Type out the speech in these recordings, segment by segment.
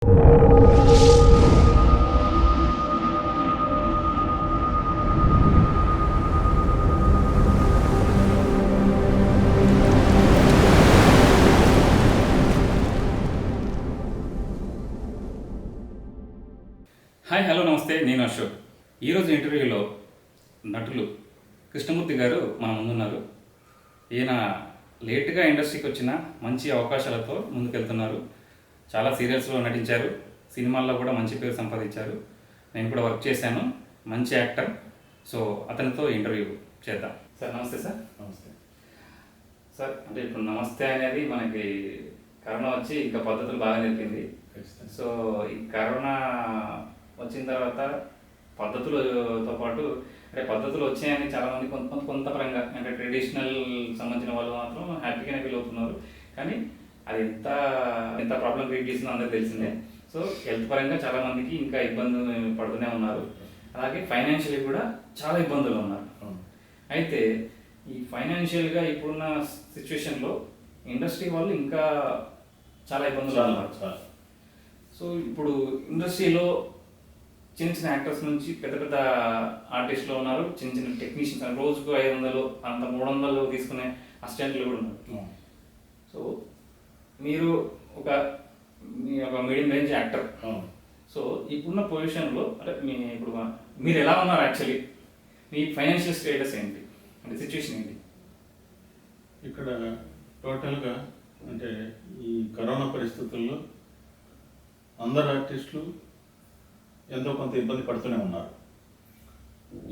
Hi hello నమస్తే, నేను అశోక్. ఈరోజు ఇంటర్వ్యూలో నటులు కృష్ణమూర్తి గారు మన ముందున్నారు. ఈయన లేట్గా ఇండస్ట్రీకి వచ్చిన మంచి అవకాశాలతో ముందుకెళ్తున్నారు. చాలా సీరియల్స్లో నటించారు, సినిమాల్లో కూడా మంచి పేరు సంపాదించారు. నేను కూడా వర్క్ చేశాను, మంచి యాక్టర్. సో అతనితో ఇంటర్వ్యూ చేద్దాం. సార్ నమస్తే. సార్ నమస్తే సార్. అంటే ఇప్పుడు నమస్తే అనేది మనకి కరోనా వచ్చి ఇంకా పద్ధతులు బాగా నేర్పింది. సో ఈ కరోనా వచ్చిన తర్వాత పద్ధతులతో పాటు అంటే పద్ధతులు వచ్చాయని చాలామంది కొంత పరంగా అంటే ట్రెడిషనల్ సంబంధించిన వాళ్ళు మాత్రం హ్యాపీగానే ఫీల్ అవుతున్నారు. కానీ అది ఎంత ప్రాబ్లం క్రియేట్ చేసిందో అందరికి తెలిసిందే. సో హెల్త్ పరంగా చాలామందికి ఇంకా ఇబ్బంది పడుతూనే ఉన్నారు. అలాగే ఫైనాన్షియల్గా కూడా చాలా ఇబ్బందులు ఉన్నారు. అయితే ఈ ఫైనాన్షియల్గా ఇప్పుడున్న సిచ్యువేషన్లో ఇండస్ట్రీ వాళ్ళు ఇంకా చాలా ఇబ్బందులు ఉన్నారు. సో ఇప్పుడు ఇండస్ట్రీలో చిన్న చిన్న యాక్టర్స్ నుంచి పెద్ద పెద్ద ఆర్టిస్టులు ఉన్నారు, చిన్న చిన్న టెక్నీషియన్స్ రోజుకు 500 అంత 300 తీసుకునే అసిస్టెంట్లు కూడా ఉన్నారు. సో మీరు ఒక మీడియం రేంజ్ యాక్టర్. సో ఇప్పుడున్న పొజిషన్లో అంటే ఇప్పుడు మీరు ఎలా ఉన్నారు, యాక్చువల్లీ మీ ఫైనాన్షియల్ స్టేటస్ ఏంటి, అంటే సిచ్యువేషన్ ఏంటి? ఇక్కడ టోటల్గా అంటే ఈ కరోనా పరిస్థితుల్లో అందరు ఆర్టిస్టులు ఎంతో కొంత ఇబ్బంది పడుతూనే ఉన్నారు.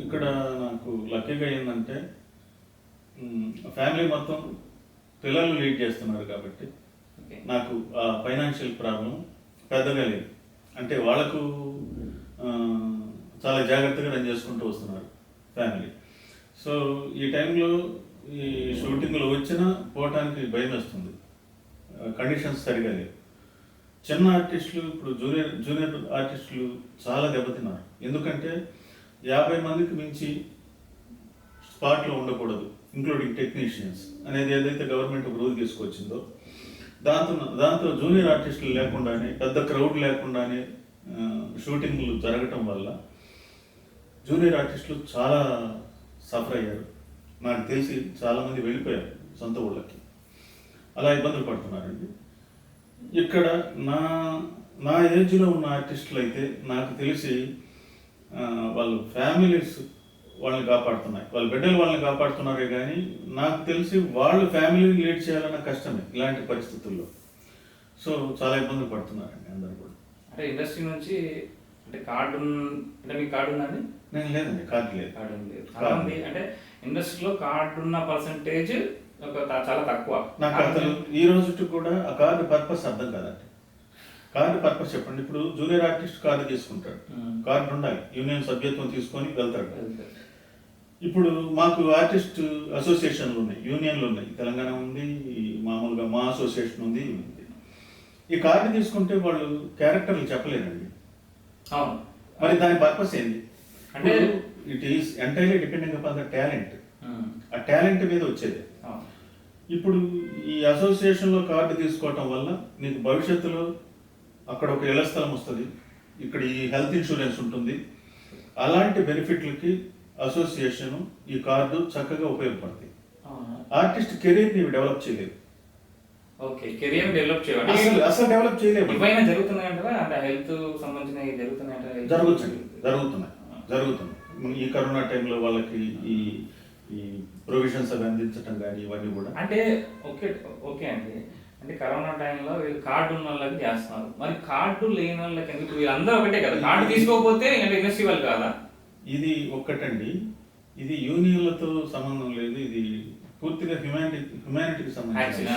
ఇక్కడ నాకు లక్కీగా ఏంటంటే ఫ్యామిలీ మొత్తం పిల్లలు లీడ్ చేస్తున్నారు కాబట్టి నాకు ఆ ఫైనాన్షియల్ ప్రాబ్లం పెద్దగా లేదు. అంటే వాళ్ళకు చాలా జాగ్రత్తగా రన్ చేసుకుంటూ వస్తున్నారు ఫ్యామిలీ. సో ఈ టైంలో ఈ షూటింగ్లో వచ్చినా పోవటానికి భయం వేస్తుంది, కండిషన్స్ సరిగా లేవు. చిన్న ఆర్టిస్టులు ఇప్పుడు జూనియర్ ఆర్టిస్టులు చాలా దెబ్బతిన్నారు. ఎందుకంటే 50 మందికి మించి స్పాట్లో ఉండకూడదు, ఇంక్లూడింగ్ టెక్నీషియన్స్ అనేది ఏదైతే గవర్నమెంట్ ఒక రూల్ తీసుకొచ్చిందో దాంతో జూనియర్ ఆర్టిస్టులు లేకుండానే, పెద్ద క్రౌడ్ లేకుండానే షూటింగ్లు జరగటం వల్ల జూనియర్ ఆర్టిస్టులు చాలా సఫర్ అయ్యారు. నాకు తెలిసి చాలామంది వెళ్ళిపోయారు సొంత ఊళ్ళకి. అలా ఇబ్బందులు పడుతున్నారండి. ఇక్కడ నా ఏజ్లో ఉన్న ఆర్టిస్టులు అయితే నాకు తెలిసి వాళ్ళ ఫ్యామిలీస్ వాళ్ళని కాపాడుతున్నాయి, వాళ్ళ బిడ్డలు వాళ్ళని కాపాడుతున్నారే కానీ నాకు తెలిసి వాళ్ళు ఫ్యామిలీని లీడ్ చేయాలన్న కష్టమే ఇలాంటి పరిస్థితుల్లో. సో చాలా ఇబ్బందులు పడుతున్నారండి అందరు కూడా. అంటే ఇండస్ట్రీ నుంచి అంటే అంటే మీకు కార్డు ఉందండి? నేను లేదండి, కార్డు లేదు. కార్డు ఉంది. అంటే ఇండస్ట్రీలో కార్డు ఉన్న పర్సంటేజ్ చాలా తక్కువ. నాకు అసలు ఈ రోజు కూడా ఆ కార్డు పర్పస్ అర్థం కాదండి. కార్డు పర్పస్ చెప్పండి. ఇప్పుడు జూనియర్ ఆర్టిస్ట్ కార్డు తీసుకుంటాడు, కార్డు ఉండాలి, యూనియన్ సభ్యత్వం తీసుకొని వెళ్తాడు. ఇప్పుడు మాకు ఆర్టిస్ట్ అసోసియేషన్లు ఉన్నాయి, యూనియన్లు ఉన్నాయి, తెలంగాణ ఉంది, మామూలుగా మా అసోసియేషన్ ఉంది. ఈ కార్డు తీసుకుంటే వాళ్ళు క్యారెక్టర్లు చెప్పలేరండి. మరి దాని పర్పస్ ఏంటి అంటే it is entirely depending upon the talent. ఆ టాలెంట్ మీద వచ్చేది. ఇప్పుడు ఈ అసోసియేషన్లో కార్డు తీసుకోవటం వల్ల నీకు భవిష్యత్తులో అక్కడ ఒక ఇళ్ల స్థలం వస్తుంది, ఇక్కడ ఈ హెల్త్ ఇన్సూరెన్స్ ఉంటుంది. అలాంటి బెనిఫిట్లకి అసోసియేషన్ ఈ కార్డు చక్కగా ఉపయోగపడుతుంది. ఆర్టిస్ట్ కెరీర్ నీవు డెవలప్ చేయలేదు. ఓకే, కెరీర్ డెవలప్ చేయాలి, అసలు డెవలప్ చేయలేము. ఇవైనా జరుగుతున్నాయంటారా? అంటే హెల్త్ సంబంధించిన జరుగుతున్నాయి. ఈ కరోనా టైంలో వాళ్ళకి ఈ ప్రొవిజన్స్ అవి అందించడం కానీ ఇవన్నీ కూడా అంటే ఓకే అండి. అంటే కరోనా టైంలో వీళ్ళు కార్డు ఉన్న వాళ్ళకి చేస్తున్నారు, మరి కార్డు లేని వాళ్ళకి ఎందుకు? వీళ్ళందరూ ఒకటే కదా, కార్డు తీసుకోకపోతే ఇండస్ట్రీ వాళ్ళు కాదా? ఇది ఒక్కటండి, ఇది యూనియన్లతో సంబంధం లేదు, ఇది పూర్తిగా హ్యుమానిటీకి సంబంధించిన.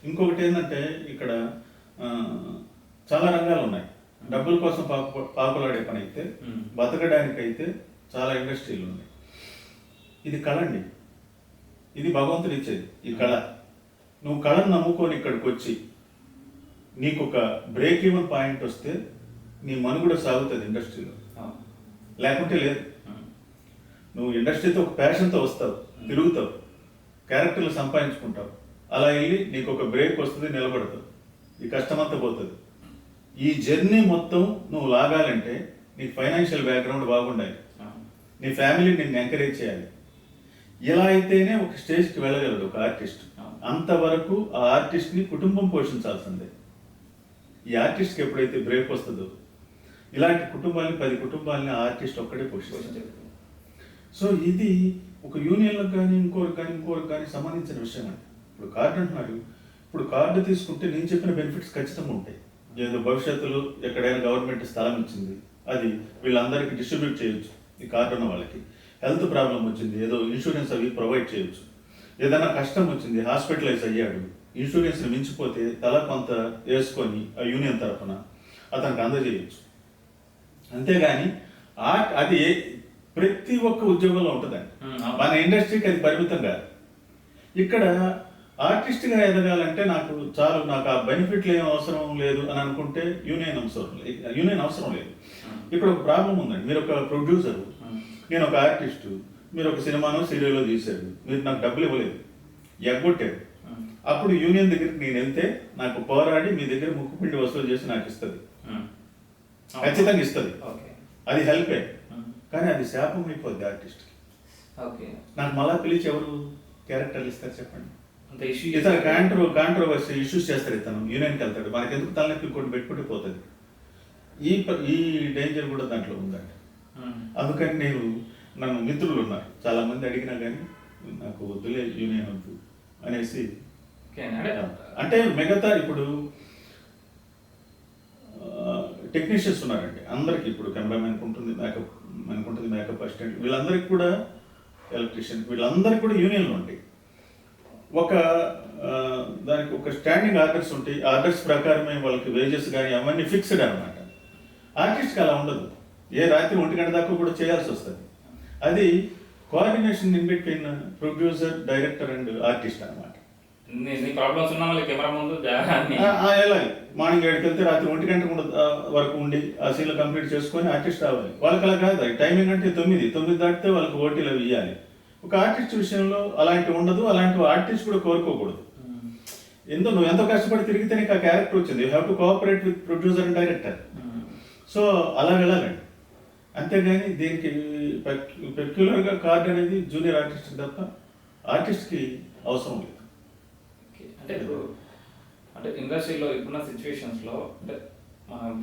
ఇంకొకటి ఏంటంటే ఇక్కడ చాలా రంగాలు ఉన్నాయి. డబ్బుల కోసం పాకులాడే పని అయితే, బతకడానికైతే చాలా ఇండస్ట్రీలు ఉన్నాయి. ఇది కళ అండి, ఇది భగవంతుడు ఇచ్చేది ఈ కళ. నువ్వు కళను నమ్ముకొని ఇక్కడికి వచ్చి నీకు ఒక బ్రేక్ ఈవెన్ పాయింట్ వస్తే నీ మనుగడ సాగుతుంది ఇండస్ట్రీలో, లేకుంటే లేదు. నువ్వు ఇండస్ట్రీతో ఒక ప్యాషన్తో వస్తావు, తిరుగుతావు, క్యారెక్టర్లు సంపాదించుకుంటావు, అలా వెళ్ళి నీకు ఒక బ్రేక్ వస్తుంది, నిలబడతావు, ఈ కష్టమంతా పోతుంది. ఈ జర్నీ మొత్తం నువ్వు లాగాలంటే నీకు ఫైనాన్షియల్ బ్యాక్గ్రౌండ్ బాగుండాలి, నీ ఫ్యామిలీ నిన్ను ఎంకరేజ్ చేయాలి. ఇలా అయితేనే ఒక స్టేజ్కి వెళ్ళగలడు ఒక ఆర్టిస్ట్. అంతవరకు ఆ ఆర్టిస్ట్ని కుటుంబం పోషించాల్సిందే. ఈ ఆర్టిస్ట్కి ఎప్పుడైతే బ్రేక్ వస్తుందో ఇలాంటి కుటుంబాన్ని 10 కుటుంబాలని ఆ ఆర్టిస్ట్ ఒక్కడే పోషిస్తాడు. సో ఇది ఒక యూనియన్లకు కానీ ఇంకోరికి కానీ సంబంధించిన విషయం అండి. ఇప్పుడు కార్డు అంటున్నారు, ఇప్పుడు కార్డు తీసుకుంటే నేను చెప్పిన బెనిఫిట్స్ ఖచ్చితంగా ఉంటాయి. ఏదో భవిష్యత్తులో ఎక్కడైనా గవర్నమెంట్ స్థలం ఇచ్చింది, అది వీళ్ళందరికీ డిస్ట్రిబ్యూట్ చేయొచ్చు. ఈ కార్డు ఉన్న వాళ్ళకి హెల్త్ ప్రాబ్లం వచ్చింది, ఏదో ఇన్సూరెన్స్ అవి ప్రొవైడ్ చేయొచ్చు. ఏదైనా కష్టం వచ్చింది, హాస్పిటలైజ్ అయ్యాడు, ఇన్సూరెన్స్ని మించిపోతే తల కొంత వేసుకొని ఆ యూనియన్ తరఫున అతనికి అందజేయచ్చు. అంతేగాని అది ప్రతి ఒక్క ఉద్యోగంలో ఉంటుందండి. మన ఇండస్ట్రీకి అది పరిమితం కాదు. ఇక్కడ ఆర్టిస్ట్గా ఎదగాలంటే నాకు ఆ బెనిఫిట్లు ఏం అవసరం లేదు అని అనుకుంటే యూనియన్ అవసరం లేదు. ఇక్కడ ఒక ప్రాబ్లం ఉందండి. మీరు ఒక ప్రొడ్యూసరు, నేను ఒక ఆర్టిస్టు, మీరు ఒక సినిమానో సీరియల్లో తీశారు, మీరు నాకు డబ్బులు ఇవ్వలేదు, ఎగ్గొట్టారు. అప్పుడు యూనియన్ దగ్గరికి నేను వెళ్తే నాకు పోరాడి మీ దగ్గర ముక్కుపిండి వసూలు చేసి నాకు ఇస్తుంది, ఖచ్చితంగా ఇస్తుంది. అది హెల్పే. కానీ అది శాపం అయిపోద్ది ఆర్టిస్ట్కి. నాకు మళ్ళా పిలిచి ఎవరు క్యారెక్టర్లు ఇస్తారు చెప్పండి? ఇతను కాంట్రవర్సీ ఇష్యూస్ చేస్తారు, ఇతను యూనియన్కి వెళ్తాడు, మనకి ఎందుకు తలనొప్పి ఇంకోటి పెట్టుకుంటే పోతుంది. ఈ డేంజర్ కూడా దాంట్లో ఉందండి. అందుకని నన్ను మిత్రులు ఉన్నారు చాలా మంది అడిగినా కానీ నాకు వద్దులే యూనియన్ వద్దు అనేసి. అంటే మిగతా ఇప్పుడు టెక్నీషియన్స్ ఉన్నారండి అందరికి. ఇప్పుడు కెమెరామెన్ ఉంటుంది, మేకప్ అసిస్టెంట్, వీళ్ళందరికీ కూడా ఎలక్ట్రీషియన్, వీళ్ళందరికీ కూడా యూనియన్లు ఉంటాయి. దానికి ఒక స్టాండింగ్ ఆర్డర్స్ ఉంటాయి. ఆర్డర్స్ ప్రకారమే వాళ్ళకి వేజెస్ కానీ అవన్నీ ఫిక్స్డ్ అనమాట. ఆర్టిస్ట్కి అలా ఉండదు. ఏ రాత్రి 1 గంట దాకా కూడా చేయాల్సి వస్తుంది. అది coordination in between producer, director and artist అనమాట. వెళ్ళాలి, మార్నింగ్ 7కి వెళ్తే రాత్రి 1 గంట వరకు ఉండి ఆ సీన్లు కంప్లీట్ చేసుకొని ఆర్టిస్ట్ రావాలి. వాళ్ళకి అలా కాదు. టైమింగ్ అంటే 9 దాటితే వాళ్ళకి ఓటీలు అవి ఇవ్వాలి. ఒక ఆర్టిస్ట్ విషయంలో అలాంటివి ఉండదు. అలాంటి ఆర్టిస్ట్ కూడా కోరుకోకూడదు. నువ్వు ఎంతో కష్టపడి తిరిగితే నీకు ఆ క్యారెక్టర్ వచ్చింది. You have to cooperate with producer and director. So అలా వెళ్ళాలండి. అంతేగాని దీనికి పెక్యులర్గా కార్డ్ అనేది జూనియర్ ఆర్టిస్ట్ తప్ప ఆర్టిస్ట్కి అవసరం లేదు. అంటే ఇండస్ట్రీలో ఇప్పుడున్న సిచ్యువేషన్స్లో అంటే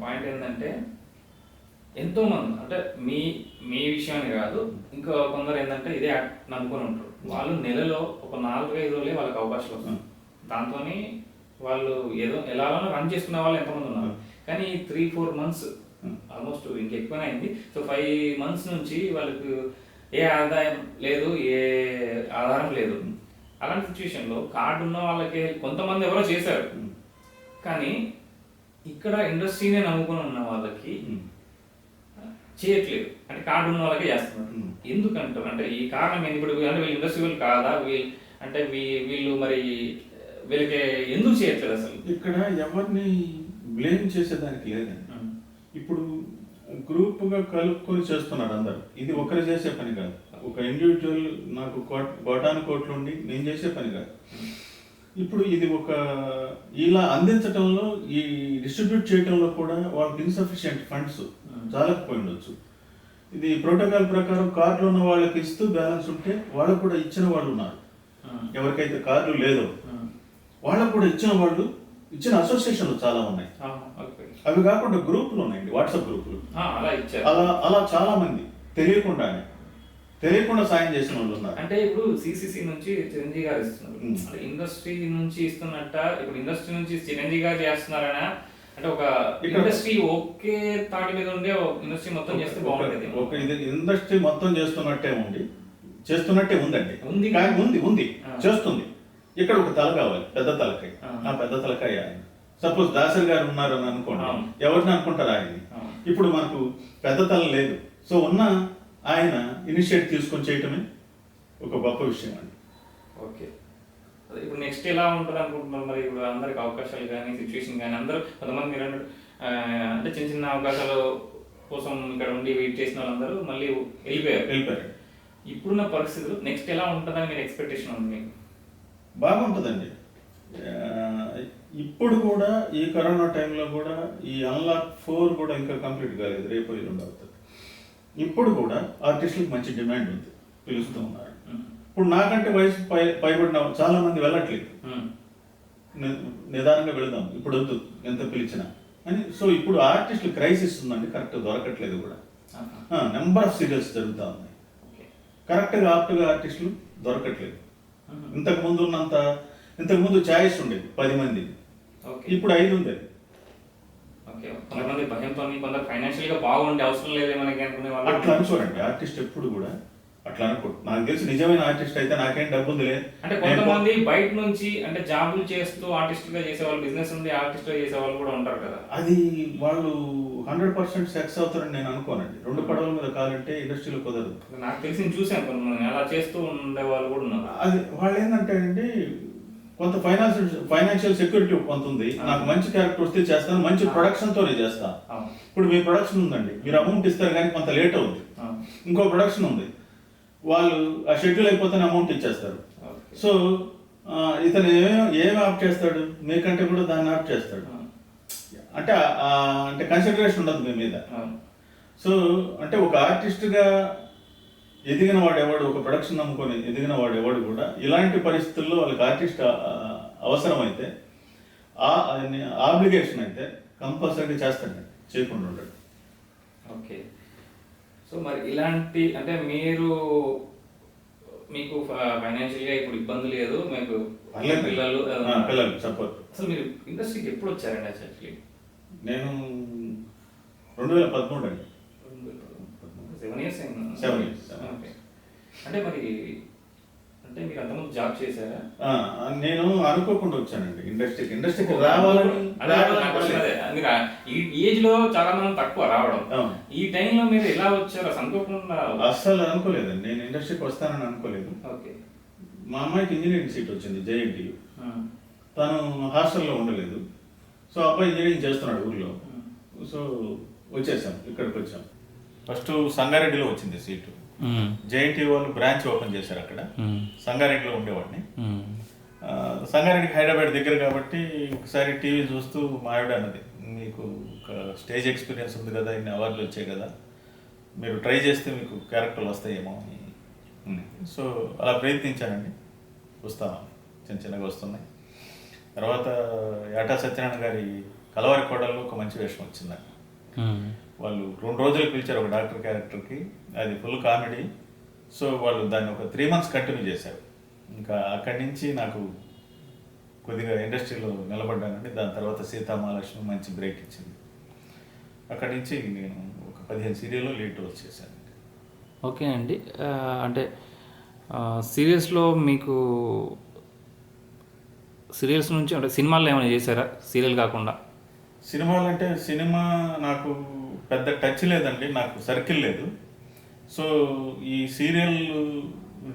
పాయింట్ ఏంటంటే ఎంతోమంది అంటే మీ విషయాన్ని కాదు, ఇంకా కొందరు ఏంటంటే ఇదే నమ్ముకొని ఉంటారు. వాళ్ళు నెలలో ఒక 4-5 రోజులే వాళ్ళకి అవకాశాలు వస్తుంది. దాంతో వాళ్ళు ఏదో ఎలాగో రన్ చేసుకునే వాళ్ళు ఎంతమంది ఉన్నారు. కానీ 3-4 మంత్స్ ఆల్మోస్ట్ ఇంకెక్కువనే అయింది. సో 5 months నుంచి వాళ్ళకు ఏ ఆదాయం లేదు, ఏ ఆధారం లేదు. అలాంటి సిచ్యువేషన్లో కార్డు ఉన్న వాళ్ళకి కొంతమంది ఎవరో చేశారు, కానీ ఇక్కడ ఇండస్ట్రీనే నమ్ముకొని ఉన్న వాళ్ళకి చేయట్లేదు. అంటే కార్డు ఉన్న వాళ్ళకే చేస్తున్నారు. ఎందుకంటారు? అంటే ఈ కారణం ఏంటి? ఇప్పుడు అంటే వీళ్ళు ఇండస్ట్రీ వాళ్ళు కాదా? అంటే వీళ్ళు మరి వీళ్ళకి ఎందుకు చేయట్లేదు అసలు? ఇక్కడ ఎవరిని బ్లేమ్ చేసేదానికి లేదండి. ఇప్పుడు గ్రూప్గా కలుపుకొని చేస్తున్నారు అందరు. ఇది ఒకరు చేసే పని కాదు. ఒక ఇండివిజువల్ నాకు కోట్లు ఉండి నేను చేసే పని కాదు. ఇప్పుడు ఇది ఇలా అందించడంలో, ఈ డిస్ట్రిబ్యూట్ చేయడంలో కూడా వాళ్ళకి ఇన్సఫిషియెంట్ ఫండ్స్ చాలకపోయి ఉండొచ్చు. ఇది ప్రోటోకాల్ ప్రకారం కార్డులు ఉన్న వాళ్ళకి ఇస్తూ బ్యాలెన్స్ ఉంటే వాళ్ళకు కూడా ఇచ్చిన వాళ్ళు ఉన్నారు. ఎవరికైతే కార్డులు లేదో వాళ్ళకు కూడా ఇచ్చిన అసోసియేషన్లు చాలా ఉన్నాయి. అవి కాకుండా గ్రూపులు ఉన్నాయండి, వాట్సాప్ గ్రూపులు. అలా చాలా మంది తెలియకుండా సాయం చేసిన వాళ్ళు ఉన్నారు. అంటే ఇప్పుడు సిసిసి నుంచి చిరంజీవి గారు ఇస్తున్నారు, ఇండస్ట్రీ నుంచి ఇస్తున్నట్ట. ఇప్పుడు ఇండస్ట్రీ నుంచి చిరంజీవి గారు చేస్తున్నారనా? అంటే ఒక ఇండస్ట్రీ ఒకే తాటి మీద ఉండే ఇండస్ట్రీ మొత్తం చేస్తే బాగుంటుంది. ఇండస్ట్రీ మొత్తం చేస్తున్నట్టే ఉందండి. ఉంది చేస్తుంది. ఇక్కడ ఒక తల కావాలి, పెద్ద తలకాయ. ఆ పెద్ద తలకాయ సపోజ్ దాసరి గారు ఉన్నారని అనుకోండి, ఎవరిని అనుకుంటారు ఆయన్ని. ఇప్పుడు మనకు పెద్ద తల లేదు. సో ఉన్న ఆయన ఇనిషియేటివ్ తీసుకొని చేయటమే ఒక గొప్ప విషయం అండి. ఓకే, ఇప్పుడు నెక్స్ట్ ఎలా ఉంటుంది అనుకుంటున్నారు? మరి ఇప్పుడు అందరికి అవకాశాలు కానీ సిచ్యువేషన్ కానీ అందరూ కొంతమంది మీరు అంటే చిన్న చిన్న అవకాశాల కోసం ఇక్కడ ఉండి వెయిట్ చేసిన వాళ్ళందరూ మళ్ళీ వెళ్ళిపోయారు. ఇప్పుడున్న పరిస్థితులు నెక్స్ట్ ఎలా ఉంటుందని మీరు ఎక్స్పెక్టేషన్ ఉంది మీకు? బాగుంటుందండి. ఇప్పుడు కూడా ఈ కరోనా టైంలో కూడా ఈ అన్లాక్ 4 కూడా ఇంకా కంప్లీట్ కాలేదు, రేపు ఎల్లుండి అవుతుంది. ఇప్పుడు కూడా ఆర్టిస్టులకు మంచి డిమాండ్ ఉంది, పిలుస్తూ ఉన్నారు. ఇప్పుడు నాకంటే వయసు పైబడిన చాలా మంది వెళ్ళట్లేదు, నిదానంగా వెళదాం ఇప్పుడు వద్దు ఎంత పిలిచినా అని. సో ఇప్పుడు ఆర్టిస్టులు క్రైసిస్ ఉందండి, కరెక్ట్ దొరకట్లేదు కూడా. నెంబర్ ఆఫ్ సీరియల్స్ జరుగుతూ ఉన్నాయి, కరెక్ట్గా ఆప్ట్గా ఆర్టిస్టులు దొరకట్లేదు. ఇంతకుముందు ఛాయిస్ ఉండేది 10 మంది, ఇప్పుడు 5 ఉంది. కొంతమంది భయంతో, కొందరు ఫైనాన్షియల్ గా బాగుండే అవసరం లేదే మనకి అనుకునే వాళ్ళు అట్లా అనుకోరండి. ఆర్టిస్ట్ ఎప్పుడు కూడా అట్లా అనుకో. నాకు తెలిసి నిజమైన ఆర్టిస్ట్ అయితే నాకేం డబ్బు ఉందిలే. అంటే కొంతమంది బయట నుంచి అంటే జాబులు చేస్తూ ఆర్టిస్ట్ గా చేసేవాళ్ళు, బిజినెస్ నుండి ఆర్టిస్ట్ గా చేసేవాళ్ళు కూడా ఉంటారు కదా. అది వాళ్ళు 100% సక్సెస్ అవుతారని నేను అనుకోనండి. 2 పడవల మీద కాలంటే ఇండస్ట్రీలో కుదరదు. నాకు తెలిసి నేను చూసాను కొంతమంది అలా చేస్తూ ఉండే వాళ్ళు కూడా ఉన్నారు. అది వాళ్ళు ఏంటంటే అండి, కొంత ఫైనాన్షియల్ సెక్యూరిటీ కొంత ఉంది. నాకు మంచి క్యారెక్టర్ వస్తే చేస్తాను, మంచి ప్రొడక్షన్ తోనే చేస్తాను. ఇప్పుడు మీ ప్రొడక్షన్ ఉందండి, మీరు అమౌంట్ ఇస్తారు కానీ కొంత లేట్ అవుతుంది. ఇంకో ప్రొడక్షన్ ఉంది, వాళ్ళు ఆ షెడ్యూల్ అయిపోతేనే అమౌంట్ ఇచ్చేస్తారు. సో ఇతను ఏమి ఆప్ చేస్తాడు, మీకంటే కూడా దాన్ని ఆప్ చేస్తాడు. అంటే కన్సిడరేషన్ ఉండదు మీ మీద. సో అంటే ఒక ఆర్టిస్ట్గా ఎదిగిన వాడు ఎవడు, ఒక ప్రొడక్షన్ నమ్ముకొని ఎదిగిన వాడు ఎవడు కూడా ఇలాంటి పరిస్థితుల్లో వాళ్ళకి ఆర్టిస్ట్ అవసరమైతే, ఆబ్లిగేషన్ అయితే కంపల్సరీ చేస్తాడు, చేయకుండా ఉంటాడు. ఓకే. సో మరి ఇలాంటి అంటే మీకు ఫైనాన్షియల్గా ఇప్పుడు ఇబ్బంది లేదు, మీకు పిల్లలు సపోర్ట్. అసలు మీరు ఇండస్ట్రీకి ఎప్పుడు వచ్చారండి? యాక్చువల్లీ నేను 2013 అండి. 7 years అయింది. 7 years. ఓకే. అంటే అంటే మీరు అంతకుముందు జాబ్ చేశారా? నేను అనుకోకుండా వచ్చానండి ఇండస్ట్రీకి రావాలని. ఈ ఏజ్ లో చాలా మంది తక్కువ రావడం, ఈ టైంలో మీరు ఎలా వచ్చారు? అనుకోకుండా అస్సలు అనుకోలేదండి, నేను ఇండస్ట్రీకి వస్తానని అనుకోలేదు. ఓకే. మా అమ్మాయికి ఇంజనీరింగ్ సీట్ వచ్చింది JNTU. తను హాస్టల్లో ఉండలేదు. సో అబ్బాయి ఇంజనీరింగ్ చేస్తున్నాడు ఊర్లో. సో వచ్చేసాం, ఇక్కడికి వచ్చాం. ఫస్ట్ సంగారెడ్డిలో వచ్చింది సీటు. JNTU వాళ్ళు బ్రాంచ్ ఓపెన్ చేశారు అక్కడ. సంగారెడ్డిలో ఉండేవాడిని. సంగారెడ్డికి హైదరాబాద్ దగ్గర కాబట్టి ఒకసారి టీవీ చూస్తూ మా ఆవిడ అన్నది, మీకు ఒక స్టేజ్ ఎక్స్పీరియన్స్ ఉంది కదా, ఇన్ని అవార్డులు వచ్చాయి కదా, మీరు ట్రై చేస్తే మీకు క్యారెక్టర్లు వస్తాయేమో అని. సో అలా ప్రయత్నించానండి, వస్తాను, చిన్నగా వస్తున్నాయి. తర్వాత యాటా సత్యనారాయణ గారి కలవారి కోడల్లో ఒక మంచి వేషం వచ్చింది నాకు. వాళ్ళు 2 రోజులు పిలిచారు ఒక డాక్టర్ క్యారెక్టర్కి, అది ఫుల్ కామెడీ. సో వాళ్ళు దాన్ని ఒక 3 months కంటిన్యూ చేశారు. ఇంకా అక్కడి నుంచి నాకు కొద్దిగా ఇండస్ట్రీలో నిలబడ్డానండి. దాని తర్వాత సీతామహాలక్ష్మి మంచి బ్రేక్ ఇచ్చింది. అక్కడి నుంచి నేను ఒక 15 సీరియల్లో లీడ్ రోల్స్ చేశాను. ఓకే అండి. అంటే సీరియల్స్లో మీకు సీరియల్స్ నుంచి అంటే సినిమాల్లో ఏమైనా చేశారా సీరియల్ కాకుండా? సినిమాలు అంటే సినిమా నాకు పెద్ద టచ్ లేదండి, నాకు సర్కిల్ లేదు. సో ఈ సీరియల్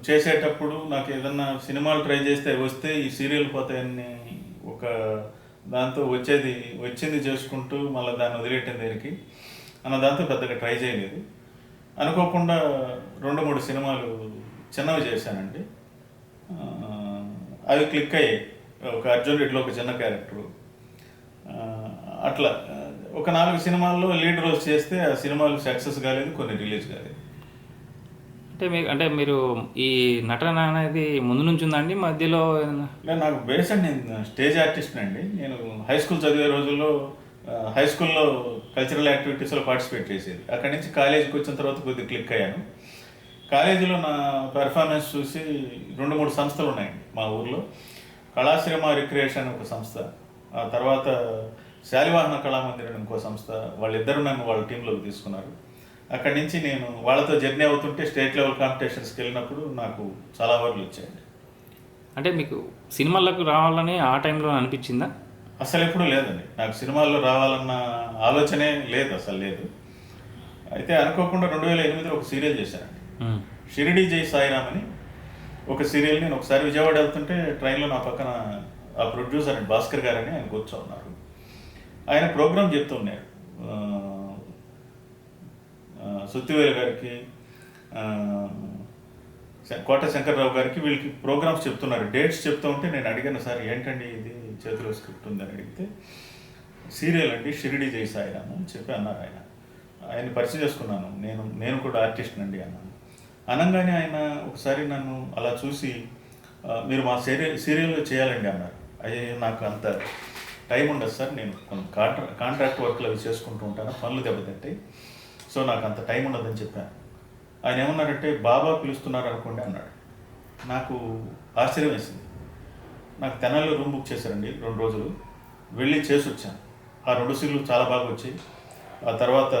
చేసేటప్పుడు నాకు ఏదన్నా సినిమాలు ట్రై చేస్తే వస్తే ఈ సీరియల్ పోతాయని ఒక దాంతో వచ్చింది చేసుకుంటూ మళ్ళీ దాన్ని వదిలేయటం దేనికి అన్న దాంతో పెద్దగా ట్రై చేయలేదు. అనుకోకుండా 2-3 సినిమాలు చిన్నవి చేశానండి, అవి క్లిక్ అయ్యాయి. ఒక అర్జున్ రెడ్డిలో ఒక చిన్న క్యారెక్టరు, అట్లా ఒక 4 సినిమాల్లో లీడ్ రోల్స్ చేస్తే ఆ సినిమాలు సక్సెస్ కాలేదు, కొన్ని రిలీజ్ కాలేదు. అంటే మీరు ఈ నటన అనేది ముందు నుంచి ఉందండి, మధ్యలో? నాకు బేస్ అండి, నేను స్టేజ్ ఆర్టిస్ట్ అండి. నేను హై స్కూల్ చదివే రోజుల్లో హై స్కూల్లో కల్చరల్ యాక్టివిటీస్లో పార్టిసిపేట్ చేసేది. అక్కడి నుంచి కాలేజీకి వచ్చిన తర్వాత కొద్దిగా క్లిక్ అయ్యాను. కాలేజీలో నా పెర్ఫార్మెన్స్ చూసి 2-3 సంస్థలు ఉన్నాయండి మా ఊర్లో. కళాశ్రమ రిక్రియేషన్ ఒక సంస్థ, ఆ తర్వాత శాలివాహన కళామందిరం ఇంకో సంస్థ, వాళ్ళిద్దరూ నన్ను వాళ్ళ టీంలోకి తీసుకున్నారు. అక్కడి నుంచి నేను వాళ్ళతో జర్నీ అవుతుంటే స్టేట్ లెవెల్ కాంపిటీషన్స్కి వెళ్ళినప్పుడు నాకు చాలా అవార్డులు వచ్చాయండి. అంటే మీకు సినిమాలకు రావాలని ఆ టైంలో అనిపించిందా? అసలు ఎప్పుడూ లేదండి, నాకు సినిమాల్లో రావాలన్న ఆలోచనే లేదు, అసలు లేదు. అయితే అనుకోకుండా 2008లో ఒక సీరియల్ చేశానండి, షిరిడి జై సాయిరామ్ అని ఒక సీరియల్. నేను ఒకసారి విజయవాడ వెళ్తుంటే ట్రైన్లో నా పక్కన ఆ ప్రొడ్యూసర్ అండి భాస్కర్ గారని ఆయన కూర్చో ఉన్నారు. ఆయన ప్రోగ్రామ్ చెప్తున్నాడు, సుత్తివేలు గారికి, కోట శంకర్రావు గారికి, వీళ్ళకి ప్రోగ్రామ్స్ చెప్తున్నారు. డేట్స్ చెప్తూ ఉంటే నేను అడిగాను, సార్ ఏంటండి ఇది చేతిలో స్క్రిప్ట్ ఉందని అడిగితే సీరియల్ అండి షిరిడి జై సాయిరామ్ అని చెప్పి అన్నారు ఆయన పరిచయం చేసుకున్నాను, నేను కూడా ఆర్టిస్ట్ అండి అన్నాను. అనగానే ఆయన ఒకసారి నన్ను అలా చూసి మీరు మా సీరియల్లో చేయాలండి అన్నారు. అయ్యే నాకు అంత టైం ఉండదు సార్, నేను కొన్ని కాంట్రాక్ట్ వర్క్లు అవి చేసుకుంటూ ఉంటాను, పనులు దెబ్బతింటాయి, సో నాకు అంత టైం ఉండదని చెప్పాను. ఆయన ఏమన్నారంటే బాబా పిలుస్తున్నారు అనుకోండి అన్నాడు. నాకు ఆశ్చర్యం వేసింది. నాకు తెనాలిలో రూమ్ బుక్ చేశారండి 2 రోజులు, వెళ్ళి చేసి వచ్చాను. ఆ 2 సీన్లు చాలా బాగా వచ్చాయి. ఆ తర్వాత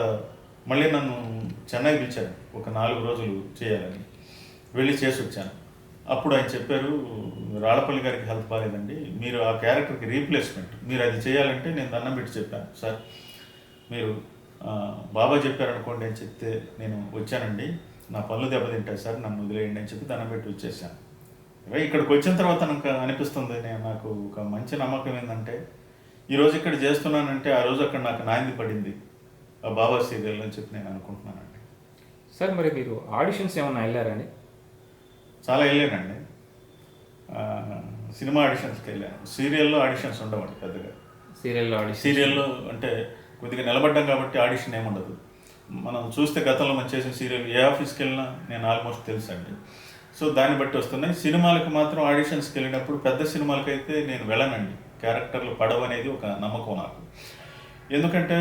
మళ్ళీ నన్ను చెన్నై పిలిచారు ఒక 4 రోజులు చేయాలని, వెళ్ళి చేసి వచ్చాను. అప్పుడు ఆయన చెప్పారు, రాళ్ళపల్లి గారికి హెల్త్ బాగాలేదండి, మీరు ఆ క్యారెక్టర్కి రీప్లేస్మెంట్ మీరు అది చేయాలంటే నేను దండం పెట్టి చెప్పాను, సార్ మీరు బాబా చెప్పారనుకోండి అని చెప్తే నేను వచ్చానండి, నా పనులు దెబ్బతింటాయి సార్, నన్ను వదిలేయండి అని చెప్పి దండం పెట్టి వచ్చేసాను. ఇక్కడికి వచ్చిన తర్వాత నాకు అనిపిస్తుంది, నాకు ఒక మంచి నమ్మకం ఏంటంటే ఈరోజు ఇక్కడ చేస్తున్నానంటే ఆ రోజు అక్కడ నాకు నాంది పడింది ఆ బాబా సీరియల్ అని చెప్పి నేను అనుకుంటున్నానండి. సార్ మరి మీరు ఆడిషన్స్ ఏమన్నా వెళ్ళారండి? చాలా వెళ్ళానండి. సినిమా ఆడిషన్స్కి వెళ్ళాను. సీరియల్లో ఆడిషన్స్ ఉండవండి పెద్దగా. సీరియల్లో అంటే కొద్దిగా నిలబడ్డాం కాబట్టి ఆడిషన్ ఏముండదు. మనం చూస్తే గతంలో మనం చేసిన సీరియల్ ఏ ఆఫీస్కి వెళ్ళినా నేను ఆల్మోస్ట్ తెలుసండి. సో దాన్ని బట్టి వస్తున్నాయి. సినిమాలకు మాత్రం ఆడిషన్స్కి వెళ్ళినప్పుడు పెద్ద సినిమాలకైతే నేను వెళ్ళనండి, క్యారెక్టర్లు పడవనేది ఒక నమ్మకం నాకు. ఎందుకంటే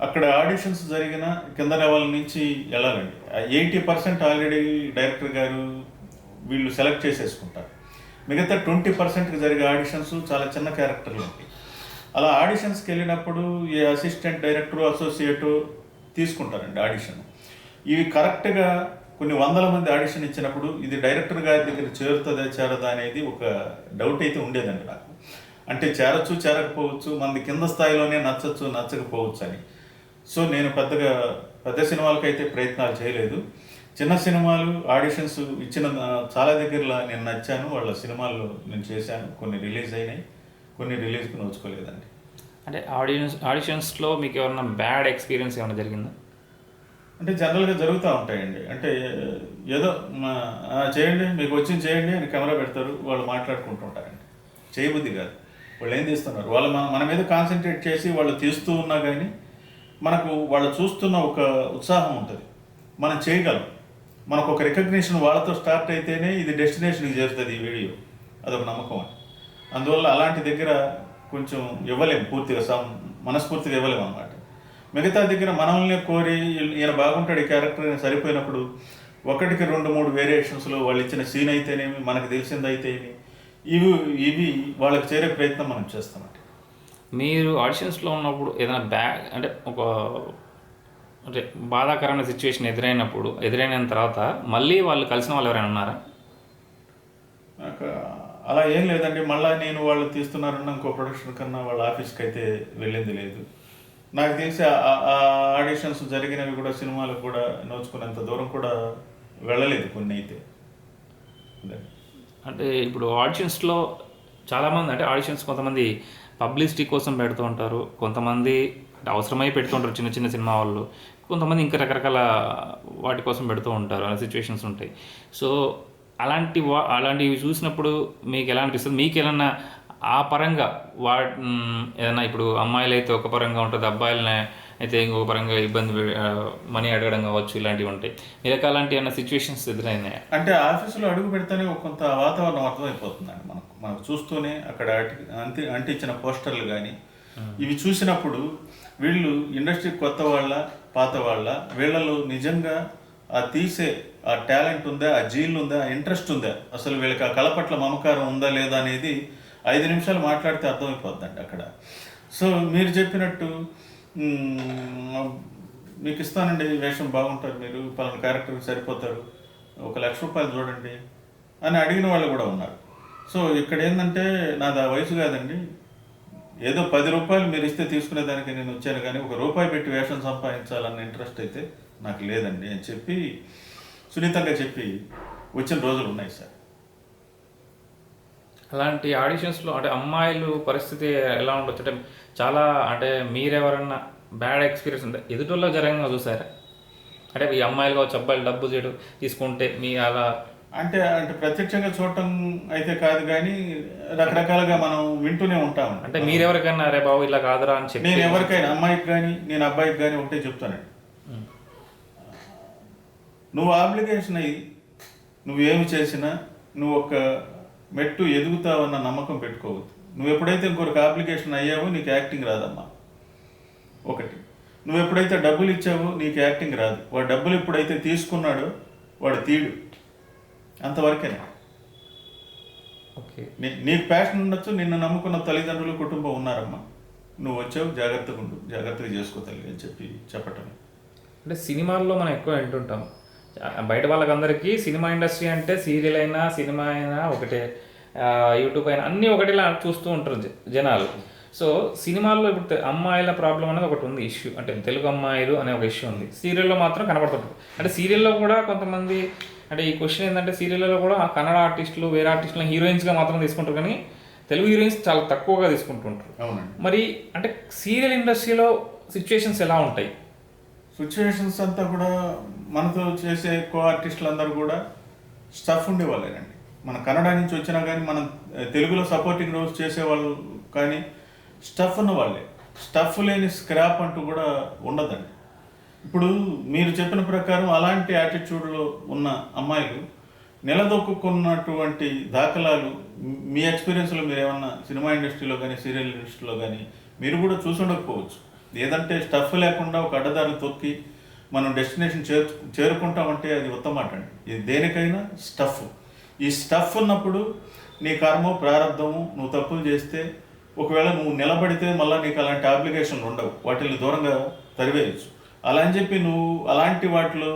అక్కడ ఆడిషన్స్ జరిగిన కింద లెవెల్ నుంచి వెళ్ళాలండి. 80% ఆల్రెడీ డైరెక్టర్ గారు వీళ్ళు సెలెక్ట్ చేసేసుకుంటారు. మిగతా 20%కి జరిగే ఆడిషన్స్ చాలా చిన్న క్యారెక్టర్లు ఉంటాయి. అలా ఆడిషన్స్కి వెళ్ళినప్పుడు ఏ అసిస్టెంట్ డైరెక్టరు అసోసియేటు తీసుకుంటారండి ఆడిషన్. ఇవి కరెక్ట్గా కొన్ని వందల మంది ఆడిషన్ ఇచ్చినప్పుడు ఇది డైరెక్టర్ గారి దగ్గర చేరదా అనేది ఒక డౌట్ అయితే ఉండేదండి నాకు. అంటే చేరచ్చు చేరకపోవచ్చు, మనది కింద స్థాయిలోనే నచ్చచ్చు నచ్చకపోవచ్చు అని. సో నేను పెద్ద సినిమాలకైతే ప్రయత్నాలు చేయలేదు. చిన్న సినిమాలు ఆడిషన్స్ ఇచ్చిన చాలా దగ్గరలో నేను నచ్చాను, వాళ్ళ సినిమాల్లో నేను చేశాను. కొన్ని రిలీజ్ అయినాయి, కొన్ని రిలీజ్కి నోచుకోలేదండి. అంటే ఆడిషన్స్లో మీకు ఏమన్నా బ్యాడ్ ఎక్స్పీరియన్స్ ఏమైనా జరిగిందా? అంటే జనరల్గా జరుగుతూ ఉంటాయండి. అంటే ఏదో చేయండి, మీకు వచ్చింది చేయండి అని కెమెరా పెడతారు, వాళ్ళు మాట్లాడుకుంటూ ఉంటారండి. చేయబుద్ధి కాదు. వాళ్ళు ఏం తీస్తున్నారు, వాళ్ళు మన మీద కాన్సన్ట్రేట్ చేసి వాళ్ళు తీస్తూ ఉన్నా కానీ మనకు వాళ్ళు చూస్తున్న ఒక ఉత్సాహం ఉంటుంది, మనం చేయగలం. మనకు ఒక రికగ్నిషన్ వాళ్ళతో స్టార్ట్ అయితేనే ఇది డెస్టినేషన్కి చేరుతుంది ఈ వీడియో, అదొక నమ్మకం అని. అందువల్ల అలాంటి దగ్గర కొంచెం ఇవ్వలేము, పూర్తిగా మనస్ఫూర్తిగా ఇవ్వలేము అన్నమాట. మిగతా దగ్గర మనల్ని కోరి ఈయన బాగుంటాడు ఈ క్యారెక్టర్ సరిపోయినప్పుడు 1కి 2, 3 వేరియేషన్స్లో వాళ్ళు ఇచ్చిన సీన్ అయితేనేమి, మనకు తెలిసిందైతేమి, ఇవి వాళ్ళకి చేరే ప్రయత్నం మనం చేస్తామండి. మీరు ఆడిషన్స్లో ఉన్నప్పుడు ఏదైనా అంటే బాధాకరమైన సిచ్యువేషన్ ఎదురైన తర్వాత మళ్ళీ వాళ్ళు కలిసిన వాళ్ళు ఎవరైనా ఉన్నారా? నాకు అలా ఏం లేదండి. మళ్ళీ నేను వాళ్ళు తీస్తున్నారన్న ఇంకో ప్రొడక్షన్ కన్నా వాళ్ళ ఆఫీస్కి అయితే వెళ్ళింది లేదు. నాకు తెలిసి ఆ ఆడిషన్స్ జరిగినవి కూడా సినిమాలకు కూడా నోచుకునేంత దూరం కూడా వెళ్ళలేదు కొన్ని అయితే. అంటే ఇప్పుడు ఆడిషన్స్లో చాలామంది, అంటే ఆడిషన్స్ కొంతమంది పబ్లిసిటీ కోసం పెడుతూ ఉంటారు, కొంతమంది అవసరమై పెడుతుంటారు చిన్న చిన్న సినిమా వాళ్ళు, కొంతమంది ఇంకా రకరకాల వాటి కోసం పెడుతూ ఉంటారు, అలా సిచ్యువేషన్స్ ఉంటాయి. సో అలాంటివి చూసినప్పుడు మీకు ఎలా అనిపిస్తుంది? మీకు ఏమన్నా ఆ పరంగా ఏదైనా, ఇప్పుడు అమ్మాయిలు అయితే ఒక పరంగా ఉంటుంది, అబ్బాయిలని అయితే ఇంకొక పరంగా ఇబ్బంది, మనీ అడగడం కావచ్చు, ఇలాంటివి ఉంటాయి. మీకు అలాంటి ఏమైనా సిచ్యువేషన్స్ ఎదురైనాయా? అంటే ఆఫీసులో అడుగు పెడితేనే కొంత వాతావరణం అర్థమైపోతుందండి మనకు చూస్తూనే. అక్కడ అంటించిన పోస్టర్లు కానీ ఇవి చూసినప్పుడు వీళ్ళు ఇండస్ట్రీ కొత్త వాళ్ళ పాత వాళ్ళ, వీళ్ళలో నిజంగా ఆ తీసే ఆ టాలెంట్ ఉందా, ఆ జీల్ ఉందా, ఆ ఇంట్రెస్ట్ ఉందా, అసలు వీళ్ళకి ఆ కళ పట్ల మమకారం ఉందా లేదా అనేది 5 నిమిషాలు మాట్లాడితే అర్థమైపోద్దండి అక్కడ. సో మీరు చెప్పినట్టు మీకు ఇస్తానండి వేషం, బాగుంటారు మీరు, పలానా క్యారెక్టర్కి సరిపోతారు, 1,00,000 రూపాయలు చూడండి అని అడిగిన వాళ్ళు కూడా ఉన్నారు. సో ఇక్కడ ఏంటంటే నాది ఆ వయసు కాదండి, ఏదో 10 రూపాయలు మీరు ఇస్తే తీసుకునేదానికి నేను వచ్చాను, కానీ ₹1 పెట్టి వేషం సంపాదించాలన్న ఇంట్రెస్ట్ అయితే నాకు లేదండి అని చెప్పి సున్నితంగా చెప్పి వచ్చిన రోజులు ఉన్నాయి సార్. అలాంటి ఆడిషన్స్లో అంటే అమ్మాయిలు పరిస్థితి ఎలా ఉండొచ్చు? అంటే చాలా, అంటే మీరెవరన్నా బ్యాడ్ ఎక్స్పీరియన్స్ ఉందా ఎదుటిలో జరగంగా చూసారా? అంటే ఈ అమ్మాయిలు కావచ్చు, అబ్బాయిలు డబ్బు తీసుకుంటే మీ అలా అంటే అంటే ప్రత్యక్షంగా చూడటం అయితే కాదు, కానీ రకరకాలుగా మనం వింటూనే ఉంటాం. అంటే మీరెవరికైనా అరే బాబు ఇలా కాదురా అని చెప్పి నేను ఎవరికైనా అమ్మాయికి కానీ నేను అబ్బాయికి కానీ ఒకటే చెప్తానండి, నువ్వు ఆబ్లిగేషన్ అయ్యి నువ్వేమి చేసినా నువ్వు ఒక మెట్టు ఎదుగుతావన్న నమ్మకం పెట్టుకోవద్దు. నువ్వు ఎప్పుడైతే ఇంకొక అప్లికేషన్ అయ్యావో నీకు యాక్టింగ్ రాదమ్మా. ఒకటి, నువ్వు ఎప్పుడైతే డబ్బులు ఇచ్చావో నీకు యాక్టింగ్ రాదు. వాడు డబ్బులు ఎప్పుడైతే తీసుకున్నాడో వాడు తీడు, అంతవరకేనా. ఓకే, నీకు ప్యాషన్ ఉండొచ్చు, నిన్ను నమ్ముకున్న తల్లిదండ్రులు కుటుంబం ఉన్నారమ్మా, నువ్వు వచ్చావు జాగ్రత్తగా ఉండు, జాగ్రత్తగా చేసుకో తల్లి అని చెప్పి చెప్పటం. అంటే సినిమాల్లో మనం ఎక్కువ వింటుంటాం, బయట వాళ్ళకందరికీ సినిమా ఇండస్ట్రీ అంటే సీరియల్ అయినా సినిమా అయినా ఒకటే, యూట్యూబ్ అయినా అన్నీ ఒకటిలా చూస్తూ ఉంటారు జనాలు. సో సినిమాల్లో ఇప్పుడు అమ్మాయిల ప్రాబ్లం అనేది ఒకటి ఉంది, ఇష్యూ అంటే తెలుగు అమ్మాయిలు అనే ఒక ఇష్యూ ఉంది. సీరియల్లో మాత్రం కనబడుతుంటుంది. అంటే సీరియల్లో కూడా కొంతమంది, అంటే ఈ క్వశ్చన్ ఏంటంటే సీరియల్లో కూడా కన్నడ ఆర్టిస్టులు వేరే ఆర్టిస్టులు హీరోయిన్స్గా మాత్రం తీసుకుంటారు, కానీ తెలుగు హీరోయిన్స్ చాలా తక్కువగా తీసుకుంటుంటారు. అవునండి. మరి అంటే సీరియల్ ఇండస్ట్రీలో సిచ్యువేషన్స్ ఎలా ఉంటాయి? సిచ్యువేషన్స్ అంతా కూడా మనతో చేసే కో ఆర్టిస్టులు అందరూ కూడా స్టఫ్ ఉండేవాళ్ళేనండి. మన కన్నడ నుంచి వచ్చినా కానీ మనం తెలుగులో సపోర్టింగ్ రోల్స్ చేసేవాళ్ళు కానీ స్టఫ్ ఉన్న వాళ్ళే. స్టఫ్ లేని స్క్రాప్ అంటూ కూడా ఉండదండి. ఇప్పుడు మీరు చెప్పిన ప్రకారం అలాంటి యాటిట్యూడ్లో ఉన్న అమ్మాయిలు నిలదొక్కున్నటువంటి దాఖలాలు మీ ఎక్స్పీరియన్స్లో మీరు ఏమన్నా సినిమా ఇండస్ట్రీలో కానీ సీరియల్ ఇండస్ట్రీలో కానీ మీరు కూడా చూసి ఉండకపోవచ్చు. ఏదంటే స్టఫ్ లేకుండా ఒక అడ్డదారులు తొక్కి మనం డెస్టినేషన్ చేరుకుంటామంటే అది ఉత్తమ మాట అండి. ఇది దేనికైనా స్టఫ్. ఈ స్టఫ్ ఉన్నప్పుడు నీ కర్మ ప్రారంధము, నువ్వు తప్పులు చేస్తే ఒకవేళ నువ్వు నిలబడితే మళ్ళీ నీకు అలాంటి అప్లికేషన్లు ఉండవు, వాటిని దూరంగా తరివేయచ్చు. అలా అని చెప్పి నువ్వు అలాంటి వాటిలో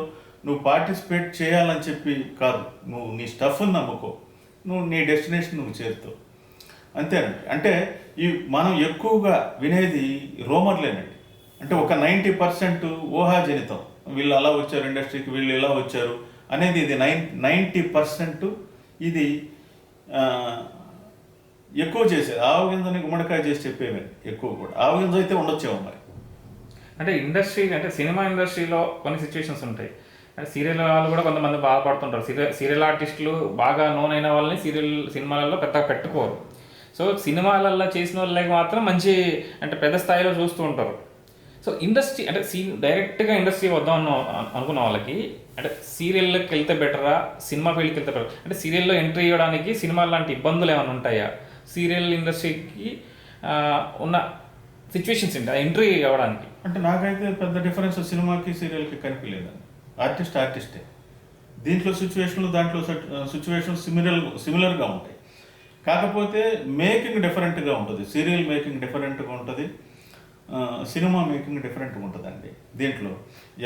నువ్వు పార్టిసిపేట్ చేయాలని చెప్పి కాదు, నువ్వు నీ స్టఫ్ని నమ్ముకో, నువ్వు నీ డెస్టినేషన్ నువ్వు చేరుతావు, అంతేనండి. అంటే ఈ మనం ఎక్కువగా వినేది రోమర్లేనండి. అంటే ఒక 90% ఊహాజనితం, వీళ్ళు అలా వచ్చారు ఇండస్ట్రీకి, వీళ్ళు ఇలా వచ్చారు అనేది ఇది 90% ఇది ఎక్కువ చేసేది. ఆవగింజని గుమ్మడికాయ చేసి చెప్పేవి ఎక్కువ కూడా. ఆవగింజ అయితే ఉండొచ్చేమో మరి. అంటే ఇండస్ట్రీ అంటే సినిమా ఇండస్ట్రీలో కొన్ని సిచ్యువేషన్స్ ఉంటాయి. అంటే సీరియల్ వాళ్ళు కూడా కొంతమంది బాధపడుతుంటారు. సీరియల్ ఆర్టిస్టులు బాగా నోన్ అయిన వాళ్ళని సినిమాలలో పెద్దగా పెట్టుకోరు. సో సినిమాలలో చేసిన వాళ్ళకి మాత్రం మంచి అంటే పెద్ద స్థాయిలో చూస్తూ ఉంటారు. సో ఇండస్ట్రీ అంటే డైరెక్ట్గా ఇండస్ట్రీ వద్దాం అనుకున్న వాళ్ళకి అంటే సీరియల్లోకి వెళ్తే బెటరా, సినిమా ఫీల్డ్కి వెళ్తే బెటర్? అంటే సీరియల్లో ఎంట్రీ ఇవ్వడానికి సినిమా లాంటి ఇబ్బందులు ఏమైనా ఉంటాయా? సీరియల్ ఇండస్ట్రీకి ఉన్న సిచ్యువేషన్స్ ఏంటి ఎంట్రీ అవ్వడానికి? అంటే నాకైతే పెద్ద డిఫరెన్స్ సినిమాకి సీరియల్కి కనిపించలేదండి. ఆర్టిస్టే. దీంట్లో సిచ్యువేషన్లు దాంట్లో సిచ్యువేషన్స్ సిమిలర్గా ఉంటాయి. కాకపోతే మేకింగ్ డిఫరెంట్గా ఉంటుంది. సీరియల్ మేకింగ్ డిఫరెంట్గా ఉంటుంది, సినిమా మేకింగ్ డిఫరెంట్గా ఉంటుందండి. దీంట్లో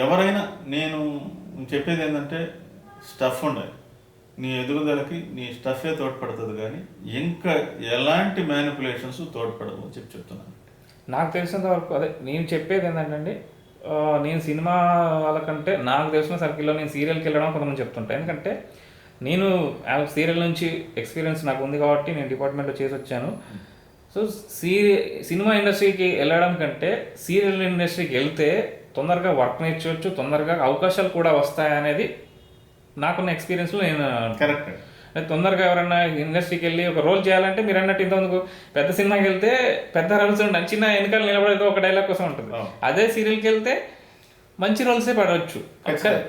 ఎవరైనా నేను చెప్పేది ఏంటంటే స్టఫ్ ఉండాలి. నీ ఎదుగుదలకి నీ స్టఫే తోడ్పడుతుంది, కానీ ఇంకా ఎలాంటి మ్యానిపులేషన్స్ తోడ్పడవు అని చెప్తున్నాను. నాకు తెలిసినంత వరకు అదే నేను చెప్పేది ఏంటంటే నేను సినిమా వాళ్ళకంటే నాకు తెలిసిన సర్కిల్లో నేను సీరియల్కి వెళ్ళడం కొంతమంది చెప్తుంటాను. ఎందుకంటే నేను సీరియల్ నుంచి ఎక్స్పీరియన్స్ నాకు ఉంది కాబట్టి నేను డిపార్ట్మెంట్లో చేసి వచ్చాను. సో సినిమా ఇండస్ట్రీకి వెళ్ళడం కంటే సీరియల్ ఇండస్ట్రీకి వెళ్తే తొందరగా వర్క్ నేర్చుకోవచ్చు, తొందరగా అవకాశాలు కూడా వస్తాయనేది నాకున్న ఎక్స్పీరియన్స్లో నేను కరెక్ట్. తొందరగా ఎవరైనా ఇండస్ట్రీకి వెళ్ళి ఒక రోల్ చేయాలంటే మీరు అన్నట్టు ఇంతమందుకు పెద్ద సినిమాకి వెళ్తే పెద్ద రోల్స్ ఉంటాయి, చిన్న వెనకాల నిలబడేది ఒక డైలాగ్ కోసం ఉంటుంది. అదే సీరియల్కి వెళ్తే మంచి రోల్సే పడవచ్చు,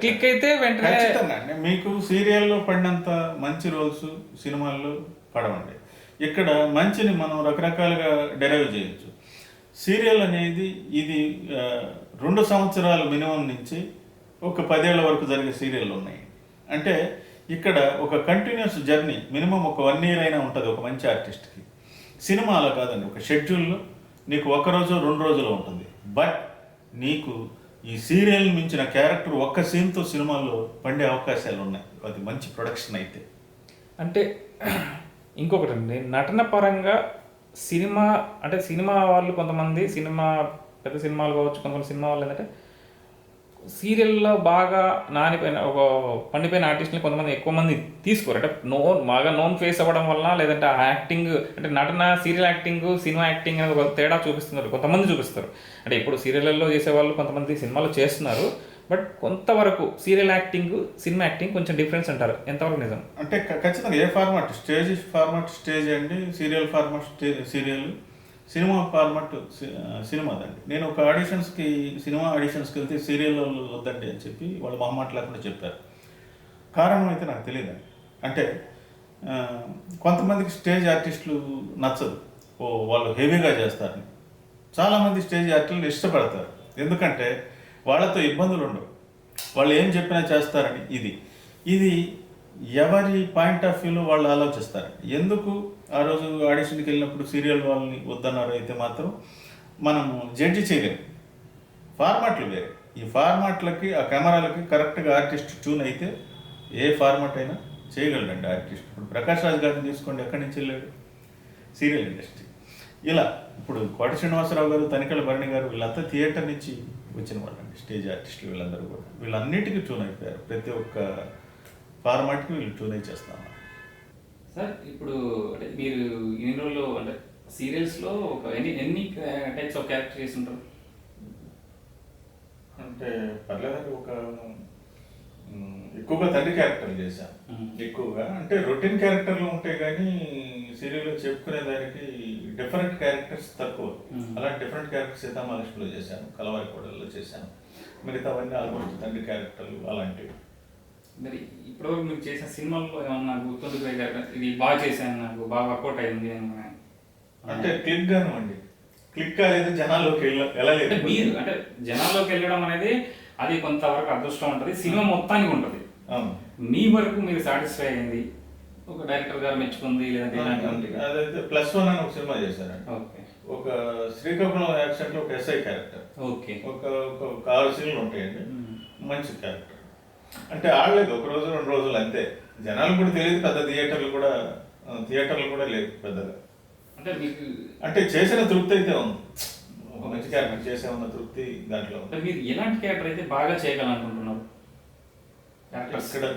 క్లిక్ అయితే వెంటనే. మీకు సీరియల్లో పడినంత మంచి రోల్స్ సినిమాల్లో పడవండి. ఇక్కడ మంచిని మనం రకరకాలుగా డెరైవ్ చేయొచ్చు. సీరియల్ అనేది ఇది 2 సంవత్సరాలు మినిమం నుంచి ఒక 10 ఏళ్ల వరకు జరిగే సీరియళ్ళు ఉన్నాయి. అంటే ఇక్కడ ఒక కంటిన్యూస్ జర్నీ మినిమం ఒక 1 year అయినా ఉంటుంది ఒక మంచి ఆర్టిస్ట్కి. సినిమా అలా కాదండి, ఒక షెడ్యూల్లో నీకు 1 రోజు 2 రోజులు ఉంటుంది. బట్ నీకు ఈ సీరియల్ మించిన క్యారెక్టర్ ఒక్క సీన్తో సినిమాల్లో పండే అవకాశాలు ఉన్నాయి, అది మంచి ప్రొడక్షన్ అయితే. అంటే ఇంకొకటి అండి, నటన పరంగా సినిమా అంటే సినిమా వాళ్ళు కొంతమంది పెద్ద సినిమాలు కావచ్చు, కొంతమంది సినిమా వాళ్ళు ఏంటంటే సీరియల్లో బాగా నానిపోయిన ఒక పండిపోయిన ఆర్టిస్ట్ని కొంతమంది ఎక్కువ మంది తీసుకోరు. అంటే బాగా నోన్ ఫేస్ అవ్వడం వల్ల, లేదంటే ఆ యాక్టింగ్ అంటే నటన సీరియల్ యాక్టింగ్ సినిమా యాక్టింగ్ అనేది ఒక తేడా చూపిస్తున్నారు, కొంతమంది చూపిస్తారు. అంటే ఇప్పుడు సీరియల్లో చేసేవాళ్ళు కొంతమంది సినిమాలో చేస్తున్నారు, బట్ కొంతవరకు సీరియల్ యాక్టింగ్ సినిమా యాక్టింగ్ కొంచెం డిఫరెన్స్ అంటారు, ఎంతవరకు నిజం? అంటే ఖచ్చితంగా ఏ ఫార్మాట్, స్టేజ్ అండి, serial format serial, cinema format సినిమాదండి. నేను ఒక సినిమా ఆడిషన్స్కి వెళ్తే సీరియల్ వద్దండి అని చెప్పి వాళ్ళు మొహమాట లేకుండా చెప్పారు. కారణం అయితే నాకు తెలియదండి. అంటే కొంతమందికి స్టేజ్ ఆర్టిస్టులు నచ్చదు, వాళ్ళు హెవీగా చేస్తారని. చాలామంది స్టేజ్ ఆర్టిస్టులు ఇష్టపడతారు, ఎందుకంటే వాళ్ళతో ఇబ్బందులు ఉండవు, వాళ్ళు ఏం చెప్పినా చేస్తారని. ఇది ఎవరి పాయింట్ ఆఫ్ వ్యూలో వాళ్ళు ఆలోచిస్తారు. ఎందుకు ఆ రోజు ఆడిషన్కి వెళ్ళినప్పుడు సీరియల్ వాళ్ళని వద్దన్నారు అయితే మాత్రం మనము జడ్జి చేయలేము. ఫార్మాట్లు వేరే, ఈ ఫార్మాట్లకి ఆ కెమెరాలకి కరెక్ట్గా ఆర్టిస్ట్ ట్యూన్ అయితే ఏ ఫార్మాట్ అయినా చేయగలడండి ఆర్టిస్ట్. ఇప్పుడు ప్రకాష్ రాజ్ గారిని తీసుకోండి, ఎక్కడి నుంచి వెళ్ళాడు? Serial industry. ఇలా ఇప్పుడు కోట శ్రీనివాసరావు గారు, తనికెళ్ళ భరణి గారు, వీళ్ళంతా థియేటర్ నుంచి వచ్చిన వాళ్ళండి, స్టేజ్ ఆర్టిస్టులు వీళ్ళందరూ కూడా. వీళ్ళన్నిటికీ ట్యూన్ అయిపోయారు, ప్రతి ఒక్క ఫార్మాట్కి వీళ్ళు ట్యూన్ అయి చేస్తాను. సార్ ఇప్పుడు అంటే మీరు ఇన్ని రోజులు అంటే సీరియల్స్లో ఒక ఎన్ని టైప్స్ ఆఫ్ క్యారెక్టర్ చేసి ఉంటారు? అంటే పర్లేదండి, ఎక్కువగా తండ్రి క్యారెక్టర్లు చేశాను. ఎక్కువగా అంటే రొటీన్ క్యారెక్టర్లు ఉంటాయి కానీ సీరియల్లో చెప్పుకునే దానికి డిఫరెంట్ క్యారెక్టర్స్ తక్కువ. అలాంటి డిఫరెంట్ క్యారెక్టర్స్ సీతామహాలక్ష్మిలో చేశాను, కలవారి కోడల్లో చేశాను. మిగతావన్నీ ఆల్మోస్ట్ తండ్రి క్యారెక్టర్లు అలాంటివి. మరి ఇప్పటివరకు మీరు చేసిన సినిమాల్లో ఏమన్నా గుర్తుండిపోయే ఇది బాగా చేశాను, నాకు బాగా వర్కౌట్ అయింది అని? అంటే క్లిక్ గాను అండి, క్లిక్ కాలేదు, జనాల్లోకి వెళ్ళలేదు. మీరు అంటే జనాల్లోకి వెళ్ళడం అనేది అది కొంతవరకు అదృష్టం ఉంటుంది, సినిమా మొత్తానికి ఉంటుంది. మీ వరకు మీరు సాటిస్ఫై అయింది, ఒక డైరెక్టర్ గారు మెచ్చుకుంది లేదంటే అదైతే +1 అని ఒక సినిమా చేశారండి. ఓకే. ఒక శ్రీకాకుళం యాక్సెంట్ లో ఒక ఎస్ఐ క్యారెక్టర్. ఓకే. ఒక 6 సీన్లు ఉంటాయండి, మంచి క్యారెక్టర్. అంటే ఆడలేదు, ఒక రోజు 2 రోజులు అంతే. జనాలు కూడా తెలియదు, పెద్ద థియేటర్లు కూడా లేదు పెద్దగా. అంటే మీకు అంటే చేసిన తృప్తి అయితే ఉంది, ఒక మంచి క్యారెక్టర్ చేసే ఉన్న తృప్తి దాంట్లో. అంటే మీరు ఎలాంటి క్యారెక్టర్ అయితే బాగా చేయగలనుకుంటున్నారు?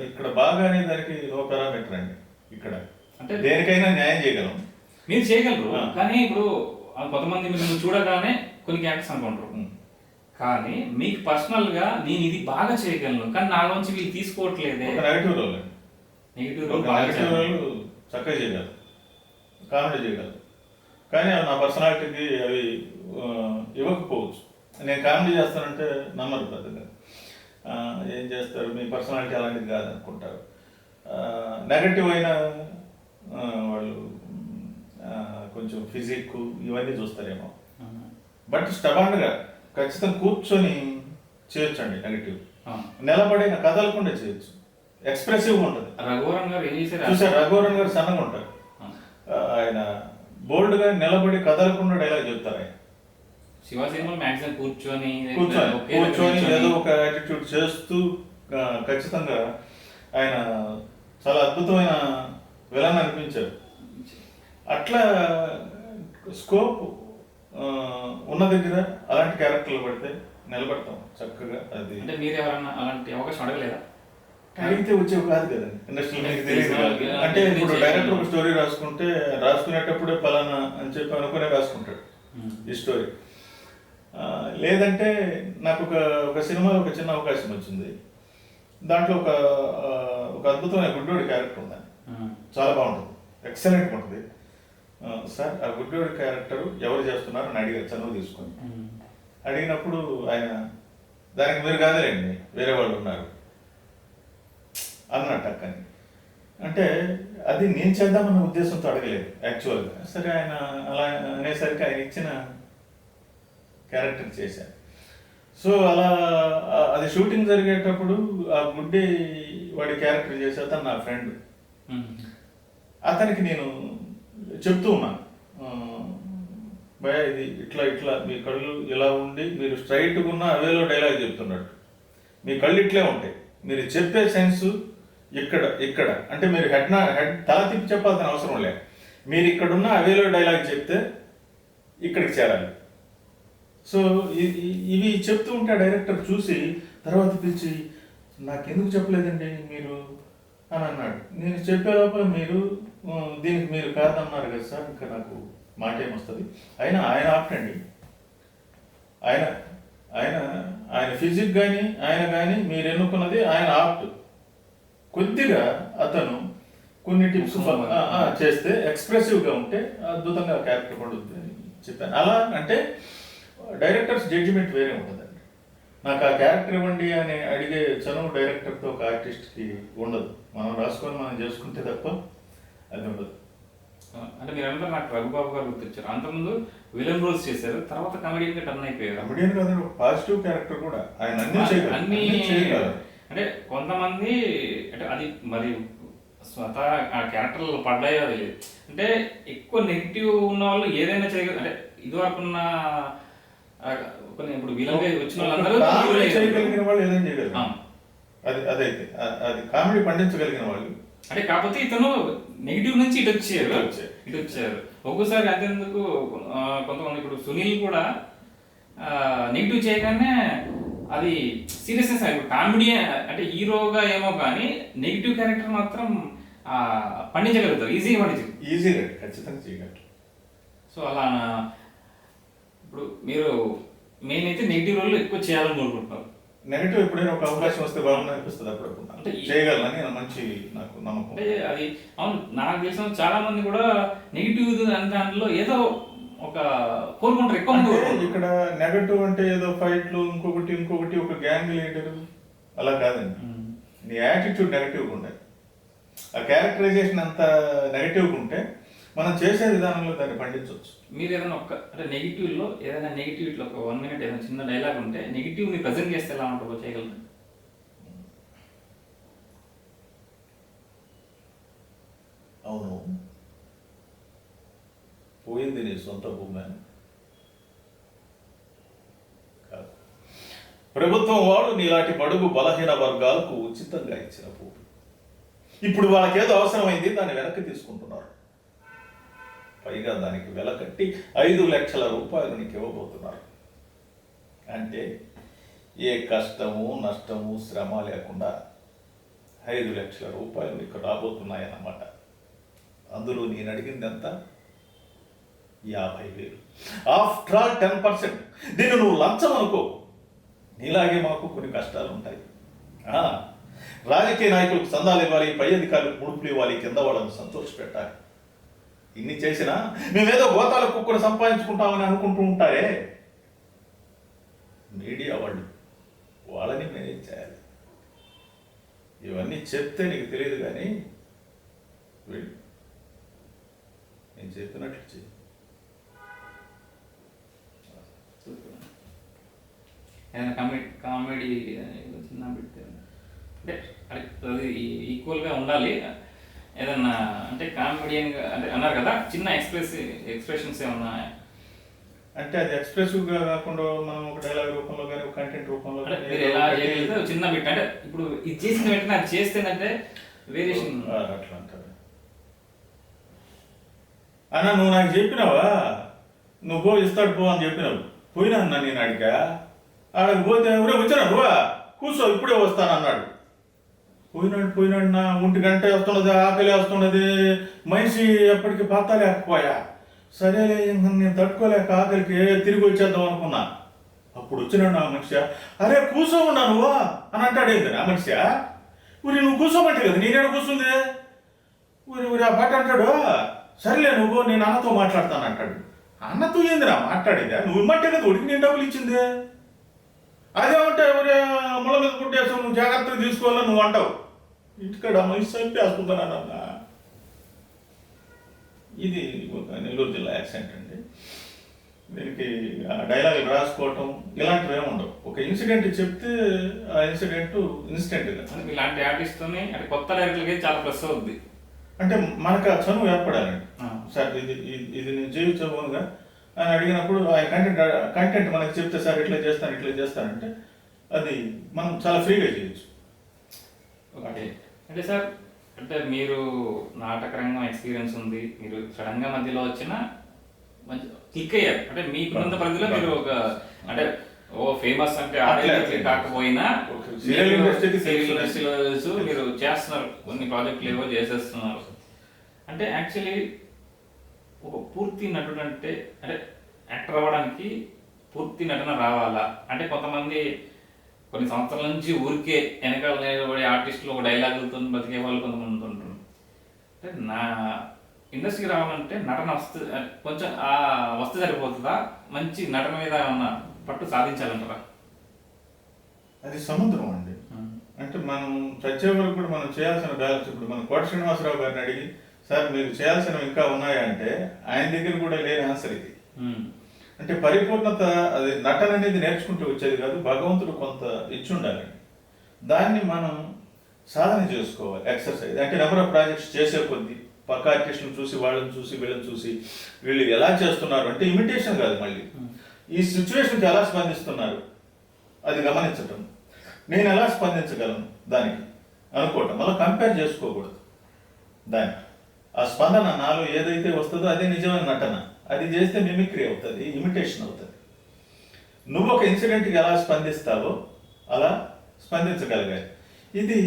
ఇక్కడ బాగా అనే దానికి నో పారామీటర్ అండి. ఇక్కడ అంటే దేనికైనా న్యాయం చేయగలం, మీరు చేయగలరు. కానీ ఇప్పుడు కొంతమంది మీరు చూడగానే కొన్ని క్యారెక్టర్స్ అనుకుంటారు, కానీ మీకు పర్సనల్ గా నేను ఇది బాగా చేయగలను కానీ నాలోంచి వీళ్ళు తీసుకోవట్లేదే. నెగిటివ్ రోల్ అండి, నెగిటివ్ రోల్ చక్కగా చేయగలరు, కామెడీ చేయగలరు. కానీ నా పర్సనాలిటీకి అవి ఇవ్వకపోవచ్చు. నేను కామెడీ చేస్తానంటే నమ్మరు పెద్దగా, ఏం చేస్తారు, మీ పర్సనాలిటీ అలాంటిది కాదనుకుంటారు. నెగటివ్ అయినా వాళ్ళు కొంచెం ఫిజిక్ ఇవన్నీ చూస్తారేమో. బట్ స్టబాండ్గా ఖచ్చితంగా కూర్చొని చేయొచ్చండి నెగటివ్, నిలబడిన కదలకుండా చేయొచ్చు, ఎక్స్ప్రెసివ్గా ఉంటుంది. రఘువరన్ గారు ఏం చేశారు చూసారు? రఘువరన్ గారు సన్నగా ఉంటారు, ఆయన బోల్డ్గా నిలబడి కదలకుండా డైలాగ్ చెప్తారు. ఆయన శివ సినిమాలో మ్యాక్సిమం కూర్చొని ఏదో ఒక యాటిట్యూడ్ చేస్తూ ఖచ్చితంగా ఆయన చాలా అద్భుతమైన విలన్ అనిపించారు. అట్లా స్కోప్ ఉన్న దగ్గర అలాంటి క్యారెక్టర్లు పడితే నిలబడతాం చక్కగా. అది అంటే మీరు ఎవరన్నా అలాంటి అవకాశం అడగలేదా? అడిగితే వచ్చేవి కాదు కదండి, ఇండస్ట్రీ మీకు తెలియదు. అంటే ఇప్పుడు డైరెక్టర్ ఒక స్టోరీ రాసుకునేటప్పుడే పలానా అని చెప్పి అనుకునే రాసుకుంటాడు ఈ స్టోరీ. లేదంటే నాకు ఒక సినిమాలో ఒక చిన్న అవకాశం వచ్చింది, దాంట్లో ఒక అద్భుతమైన గుడ్డోడి క్యారెక్టర్ ఉందండి, చాలా బాగుంటుంది, ఎక్సలెంట్గా ఉంటుంది. సార్ ఆ గుడ్డోడి క్యారెక్టర్ ఎవరు చేస్తున్నారు అని అడిగారు, చనువు తీసుకొని. అడిగినప్పుడు ఆయన దానికి మీరు కాదులేండి వేరే వాళ్ళు ఉన్నారు అన్నట్టు అక్కని. అంటే అది నేను చేద్దామన్న ఉద్దేశంతో అడగలేదు యాక్చువల్గా. సరే ఆయన అలా అనేసరికి ఆయన ఇచ్చిన క్యారెక్టర్ చేశాను. సో అలా అది షూటింగ్ జరిగేటప్పుడు ఆ గుడ్డి వాడి క్యారెక్టర్ చేసే అతను నా ఫ్రెండ్. అతనికి నేను చెప్తూ ఉన్నాను, భయ ఇది ఇట్లా మీ కళ్ళు ఇలా ఉండి మీరు స్ట్రైట్గా ఉన్న అవేలో డైలాగ్ చెప్తున్నాడు, మీ కళ్ళు ఇట్లే ఉంటాయి, మీరు చెప్పే సెన్సు ఇక్కడ అంటే మీరు హెడ్ తల తిప్పి చెప్పాల్సిన అవసరం లేదు, మీరు ఇక్కడున్న అవేలో డైలాగ్ చెప్తే ఇక్కడికి చేరాలి. సో ఇవి చెప్తూ ఉంటే డైరెక్టర్ చూసి తర్వాత పిలిచి నాకెందుకు చెప్పలేదండి మీరు అని అన్నాడు. నేను చెప్పే లోపల మీరు దీనికి మీరు కాదన్నారు కదా సార్, ఇంకా నాకు మాట ఏమొస్తుంది. ఆయన ఆప్ట్ అండి, ఆయన ఆయన ఫిజిక్ కానీ ఆయన కానీ మీరు ఎన్నుకున్నది ఆయన ఆర్ట్. కొద్దిగా అతను కొన్ని టిప్స్ చేస్తే ఎక్స్ప్రెసివ్గా ఉంటే అద్భుతంగా క్యారెక్టర్ పడుతుంది అని చెప్పాను. అలా అంటే డైరెక్టర్స్ జడ్జిమెంట్ వేరే ఉంటుందండి. నాకు ఆ క్యారెక్టర్ ఇవ్వండి అని అడిగే చనువు డైరెక్టర్తో ఒక ఆర్టిస్ట్కి ఉండదు. మనం రాసుకొని మనం చేసుకుంటే తప్ప అది ఉండదు. అంటే మీరు అందరూ నాకు రఘుబాబు గారు గుర్తొచ్చారు. అంతకుముందు విలన్ రోల్స్ చేశారు, తర్వాత కమెడియన్ గా టర్న్ అయిపోయారు. కమెడియన్ కాదు, పాజిటివ్ క్యారెక్టర్ కూడా ఆయన అన్ని చేయగలరు. అంటే కొంతమంది అంటే అది మరి స్వతహా ఆ క్యారెక్టర్లు పడ్డాయో అది లేదు. అంటే ఎక్కువ నెగిటివ్ ఉన్న వాళ్ళు ఏదైనా చేయగలరు. అంటే ఇదివరకు ఉన్న ఇప్పుడు విలన్ గా వచ్చిన వాళ్ళందరూ చేయగలిగిన వాళ్ళు ఏదైనా చేయగలరు. అది అదైతే అది కామెడీ పండించగలిగిన వాళ్ళు. అంటే కాకపోతే ఇతను నెగిటివ్ నుంచి ఇటు వచ్చారు. ఒక్కోసారి అదెందుకు కొంతమంది ఇప్పుడు సునీల్ కూడా నెగిటివ్ చేయగానే అది సీరియస్నెస్ ఇప్పుడు కామెడీ అంటే హీరోగా ఏమో కానీ నెగిటివ్ క్యారెక్టర్ మాత్రం పండించగలుగుతారు, ఈజీగా ఖచ్చితంగా చేయగలరు. సో అలా ఇప్పుడు మీరు మెయిన్ అయితే నెగిటివ్ రోల్ ఎక్కువ చేయాలని కోరుకుంటున్నారు. నెగటివ్ ఎప్పుడైనా ఒక అవకాశం వస్తే బాగుంది అనిపిస్తుంది అప్పుడప్పుడు. అంటే చేయగలనని మంచి నాకు నమ్మకం. అంటే అది అవును, నాకు తెలిసిన చాలా మంది కూడా నెగిటివ్ దాంట్లో ఏదో ఒక కోరుకుంటారు ఎక్కువ. ఇక్కడ నెగటివ్ అంటే ఏదో ఫైట్లు ఇంకొకటి ఒక గ్యాంగ్ లీడర్ అలా కాదండి. నీ యాటిట్యూడ్ నెగటివ్గా ఉండాలి. ఆ క్యారెక్టరైజేషన్ అంత నెగటివ్గా ఉంటే మనం చేసే విధానంలో దాన్ని పండించవచ్చు. మీరు ఏదైనా అంటే నెగిటివ్లో ఏదైనా నెగిటివ్లో ఒక 1 minute ఏదైనా చిన్న డైలాగ్ ఉంటే నెగిటివ్ని ప్రజెంట్ చేస్తే ఎలా ఉంటుందో చేయగలరు? అవును, పోయింది నీ సొంత భూమి కాదు, ప్రభుత్వం వాళ్ళు నీలాంటి బడుగు బలహీన వర్గాలకు ఉచితంగా ఇచ్చిన భూమి. ఇప్పుడు వాళ్ళకేదో అవసరమైంది, దాన్ని వెనక్కి తీసుకుంటున్నారు. పైగా దానికి వెల కట్టి 5 లక్షల రూపాయలు నీకు ఇవ్వబోతున్నారు. అంటే ఏ కష్టము నష్టము శ్రమ లేకుండా 5 లక్షల రూపాయలు నీకు రాబోతున్నాయన్నమాట. అందులో నేను అడిగింది ఎంత? 50,000. After all 10%. దీన్ని నువ్వు లంచం అనుకో. నీలాగే మాకు కొన్ని కష్టాలు ఉంటాయి. రాజకీయ నాయకులకు సందాలు ఇవ్వాలి, పై అధికారులకు ముడుపులు ఇవ్వాలి, కింద వాళ్ళని సంతోషపెట్టాలి. ఇన్ని చేసినా మేమేదో గోతాల కుక్కను సంపాదించుకుంటామని అనుకుంటూ ఉంటారే మీడియా వాళ్ళు, వాళ్ళని మేనేజ్ చేయాలి. ఇవన్నీ చెప్తే నీకు తెలియదు కానీ వీళ్ళు నేను చెప్పినట్లు చెయ్యి. కామెడీ చిన్న బిట్ అంటే అది ఈక్వల్గా ఉండాలి. ఏదన్నా అంటే కామెడియన్గా అంటే అన్నారు కదా, చిన్న ఎక్స్ప్రెషన్స్ ఏమన్నా అంటే అది ఎక్స్ప్రెసివ్గా కాకుండా మనం ఒక డైలాగ్ రూపంలో కానీ ఒక కంటెంట్ రూపంలో చిన్న బిట్ అంటే ఇప్పుడు ఇది చేసిన వెంటనే అది చేస్తేనంటే వేరియేషన్ అట్లా అంటారు. అన్న నువ్వు నాకు చెప్పినావా, నువ్వు పో ఇస్తాడు పో అని చెప్పినావు. పోయినా అన్న నేను అడిగా, ఆడకి పోతే ఎవరే వచ్చానా నువ్వా కూర్చో ఇప్పుడే వస్తానన్నాడు. పోయినాడు నా 1 గంట వస్తున్నది, ఆకలి వస్తున్నది, మనిషి ఎప్పటికీ పత్తలేకపోయా. సరేలే ఇంక నేను తట్టుకోలేక ఆకలికి తిరిగి వచ్చేద్దాం అనుకున్నా. అప్పుడు వచ్చినాడు నా మనిషి. అరే కూర్చోమన్నా నువ్వా అని అంటాడు. ఏంది నా మనిషి? ఊరి నువ్వు కూర్చోమంటే కదా నేనేడు కూర్చుంది. ఊరి ఆ పాట అంటాడు. సరేలే నువ్వు నేను అన్నతో మాట్లాడతాను అంటాడు. అన్నతో ఏందిరా మాట్లాడేదా? నువ్వు ఇమ్మంటే కదా ఉడికి నేను డబ్బులు ఇచ్చింది. అదేమంటే ఎవరే ముళ్ళ మీద కుట్టేసావు, నువ్వు జాగ్రత్తగా తీసుకోవాలని నువ్వు అంటావు. ఇంటికాడ మనిషి చంపేసుకుంటానన్న. ఇది ఒక నెల్లూరు జిల్లా యాక్సెంట్ అండి. దీనికి డైలాగులు రాసుకోవటం ఇలాంటివి ఏమి ఉండవు. ఒక ఇన్సిడెంట్ చెప్తే ఆ ఇన్సిడెంట్ ఇన్స్టెంట్గా ఇలాంటి ఆర్టిస్ట్తోనే అంటే కొత్త డైరెక్టర్లకి చాలా ప్లస్ అవుద్ది. అంటే మనకు ఆ చనువు ఏర్పడాలండి. సార్ ఇది నేను జీవించబోనుగా అని అడిగినప్పుడు ఆ కంటెంట్ మనకి చెప్తే సార్ ఇట్లా చేస్తానంటే అది మనం చాలా ఫ్రీగా చేయొచ్చు. ఓకే అంటే సార్ అంటే మీరు నాటక రంగం ఎక్స్పీరియన్స్ ఉంది, మీరు సడన్గా మధ్యలో వచ్చిన మంచి క్లిక్ అయ్యారు. అంటే మీకున్నంత పరిధిలో మీరు ఒక అంటే ఫేమస్ అంటే ఆడియో కాకపోయినా ఇండస్ట్రీలో మీరు చేస్తున్నారు, కొన్ని ప్రాజెక్టులు ఏవో చేసేస్తున్నారు. అంటే యాక్చువల్లీ ఒక పూర్తి నటుడు అంటే యాక్టర్ అవ్వడానికి పూర్తి నటన రావాలా అంటే కొంతమంది కొన్ని సంవత్సరాల నుంచి ఊరికే వెనకాల నిలబడే ఆర్టిస్టులు ఒక డైలాగులతో బతికే వాళ్ళు కొంతమంది ఉంటుంటారు. అంటే నా ఇండస్ట్రీకి రావాలంటే నటన కొంచెం ఆ వస్తే సరిపోతుందా, మంచి నటన మీద ఏమన్నా పట్టు సాధించాలంటారా? అది సముద్రం అండి. అంటే మనం చచ్చే వరకు కూడా మనం చేయాల్సిన బ్యాలెన్స్, ఇప్పుడు మనం కోట శ్రీనివాసరావు గారిని అడిగి సార్ మీరు చేయాల్సినవి ఇంకా ఉన్నాయా అంటే ఆయన దగ్గర కూడా లేని ఆన్సర్ ఇది. అంటే పరిపూర్ణత అది నటన అనేది నేర్చుకుంటూ వచ్చేది కాదు, భగవంతుడు కొంత ఇచ్చి ఉండాలండి. దాన్ని మనం సాధన చేసుకోవాలి, ఎక్సర్సైజ్. అంటే నెంబర్ ఆఫ్ ప్రాజెక్ట్స్ చేసే కొద్దీ పక్క ఆర్టిస్టులను చూసి వాళ్ళని చూసి వీళ్ళని చూసి వీళ్ళు ఎలా చేస్తున్నారు అంటే ఇమిటేషన్ కాదు, మళ్ళీ ఈ సిచ్యువేషన్కి ఎలా స్పందిస్తున్నారు అది గమనించటం, నేను ఎలా స్పందించగలను దానికి అనుకోవటం, మళ్ళీ కంపేర్ చేసుకోకూడదు. దాన్ని ఆ స్పందన నాలో ఏదైతే వస్తుందో అదే నిజమైన నటన. అది చేస్తే మిమిక్రీ అవుతుంది, ఇమిటేషన్ అవుతుంది. నువ్వు ఒక ఇన్సిడెంట్కి ఎలా స్పందిస్తావో అలా స్పందించగలగాలి. ఇది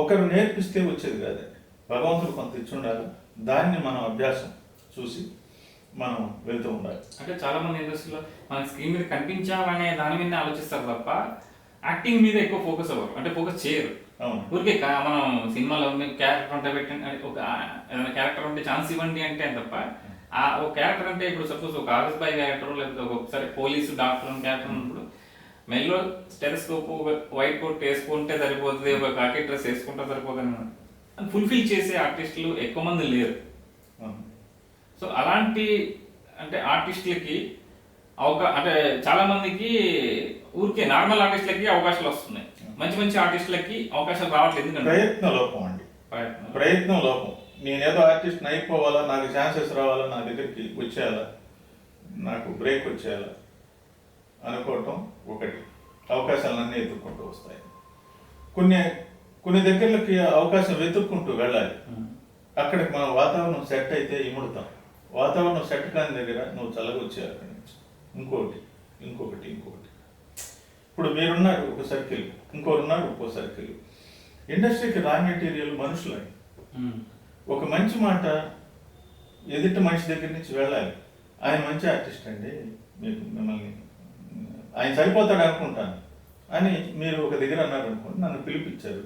ఒకరు నేర్పిస్తే వచ్చేది కాదండి, భగవంతుడు కొంత ఇచ్చి ఉండాలి. దాన్ని మనం అభ్యాసం చూసి మనం వెళ్తూ ఉండాలి. అంటే చాలా మంది ఇండస్ట్రీలో మన స్క్రీన్ మీద కనిపించాలనే దాని మీద ఆలోచిస్తారు తప్ప యాక్టింగ్ మీద ఎక్కువ ఫోకస్ అవ్వరు, అంటే ఫోకస్ చేయరు. ఊరికే మనం సినిమాలో క్యారెక్టర్ అంటే పెట్టండి, ఒక ఏదైనా క్యారెక్టర్ ఉంటే ఛాన్స్ ఇవ్వండి అంటే తప్ప ఆ ఒక క్యారెక్టర్ అంటే ఇప్పుడు సపోజ్ ఒక ఆఫీస్ బాయ్ క్యారెక్టర్ లేకపోతే ఒకసారి పోలీసు డాక్టర్ క్యారెక్టర్ ఉన్నప్పుడు మెల్లో స్టెరస్కోప్ వైట్ కోట్ వేసుకుంటే సరిపోతుంది, ఒక కాకి డ్రెస్ వేసుకుంటే సరిపోతుంది ఫుల్ఫిల్ చేసే ఆర్టిస్టులు ఎక్కువ మంది లేరు. సో అలాంటి అంటే ఆర్టిస్టులకి అంటే చాలా మందికి ఊరికే నార్మల్ ఆర్టిస్టులకి అవకాశాలు వస్తున్నాయి, మంచి మంచి ఆర్టిస్టులకి అవకాశాలు రావట్లేదు. ఎందుకంటే ప్రయత్న లోపం అండి, ప్రయత్నం లోపం. నేనేదో ఆర్టిస్ట్ అయిపోవాలా, నాకు ఛాన్సెస్ రావాలా, నా దగ్గరికి వచ్చేయాలా, నాకు బ్రేక్ వచ్చేయాలా అనుకోవటం ఒకటి. అవకాశాలన్నీ ఎత్తుక్కుంటూ వస్తాయి. కొన్ని దగ్గరలకి అవకాశం వెతుక్కుంటూ వెళ్ళాలి. అక్కడికి మన వాతావరణం సెట్ అయితే ఇముడుతాం. వాతావరణం సెట్ కాని దగ్గర నువ్వు చల్లగా వచ్చేయాలి అక్కడి నుంచి. ఇంకొకటి. ఇప్పుడు మీరున్నారు ఒక సర్కిల్, ఇంకోరు ఉన్నారు ఇంకో సర్కిల్. ఇండస్ట్రీకి రా మెటీరియల్ మనుషులని. ఒక మంచి మాట ఎదుటి మనిషి దగ్గర నుంచి వెళ్ళాలి. ఆయన మంచి ఆర్టిస్ట్ అండి, మిమ్మల్ని ఆయన సరిపోతాడు అనుకుంటాను అని మీరు ఒక దగ్గర అన్నారు అనుకోండి, నన్ను పిలిపించారు,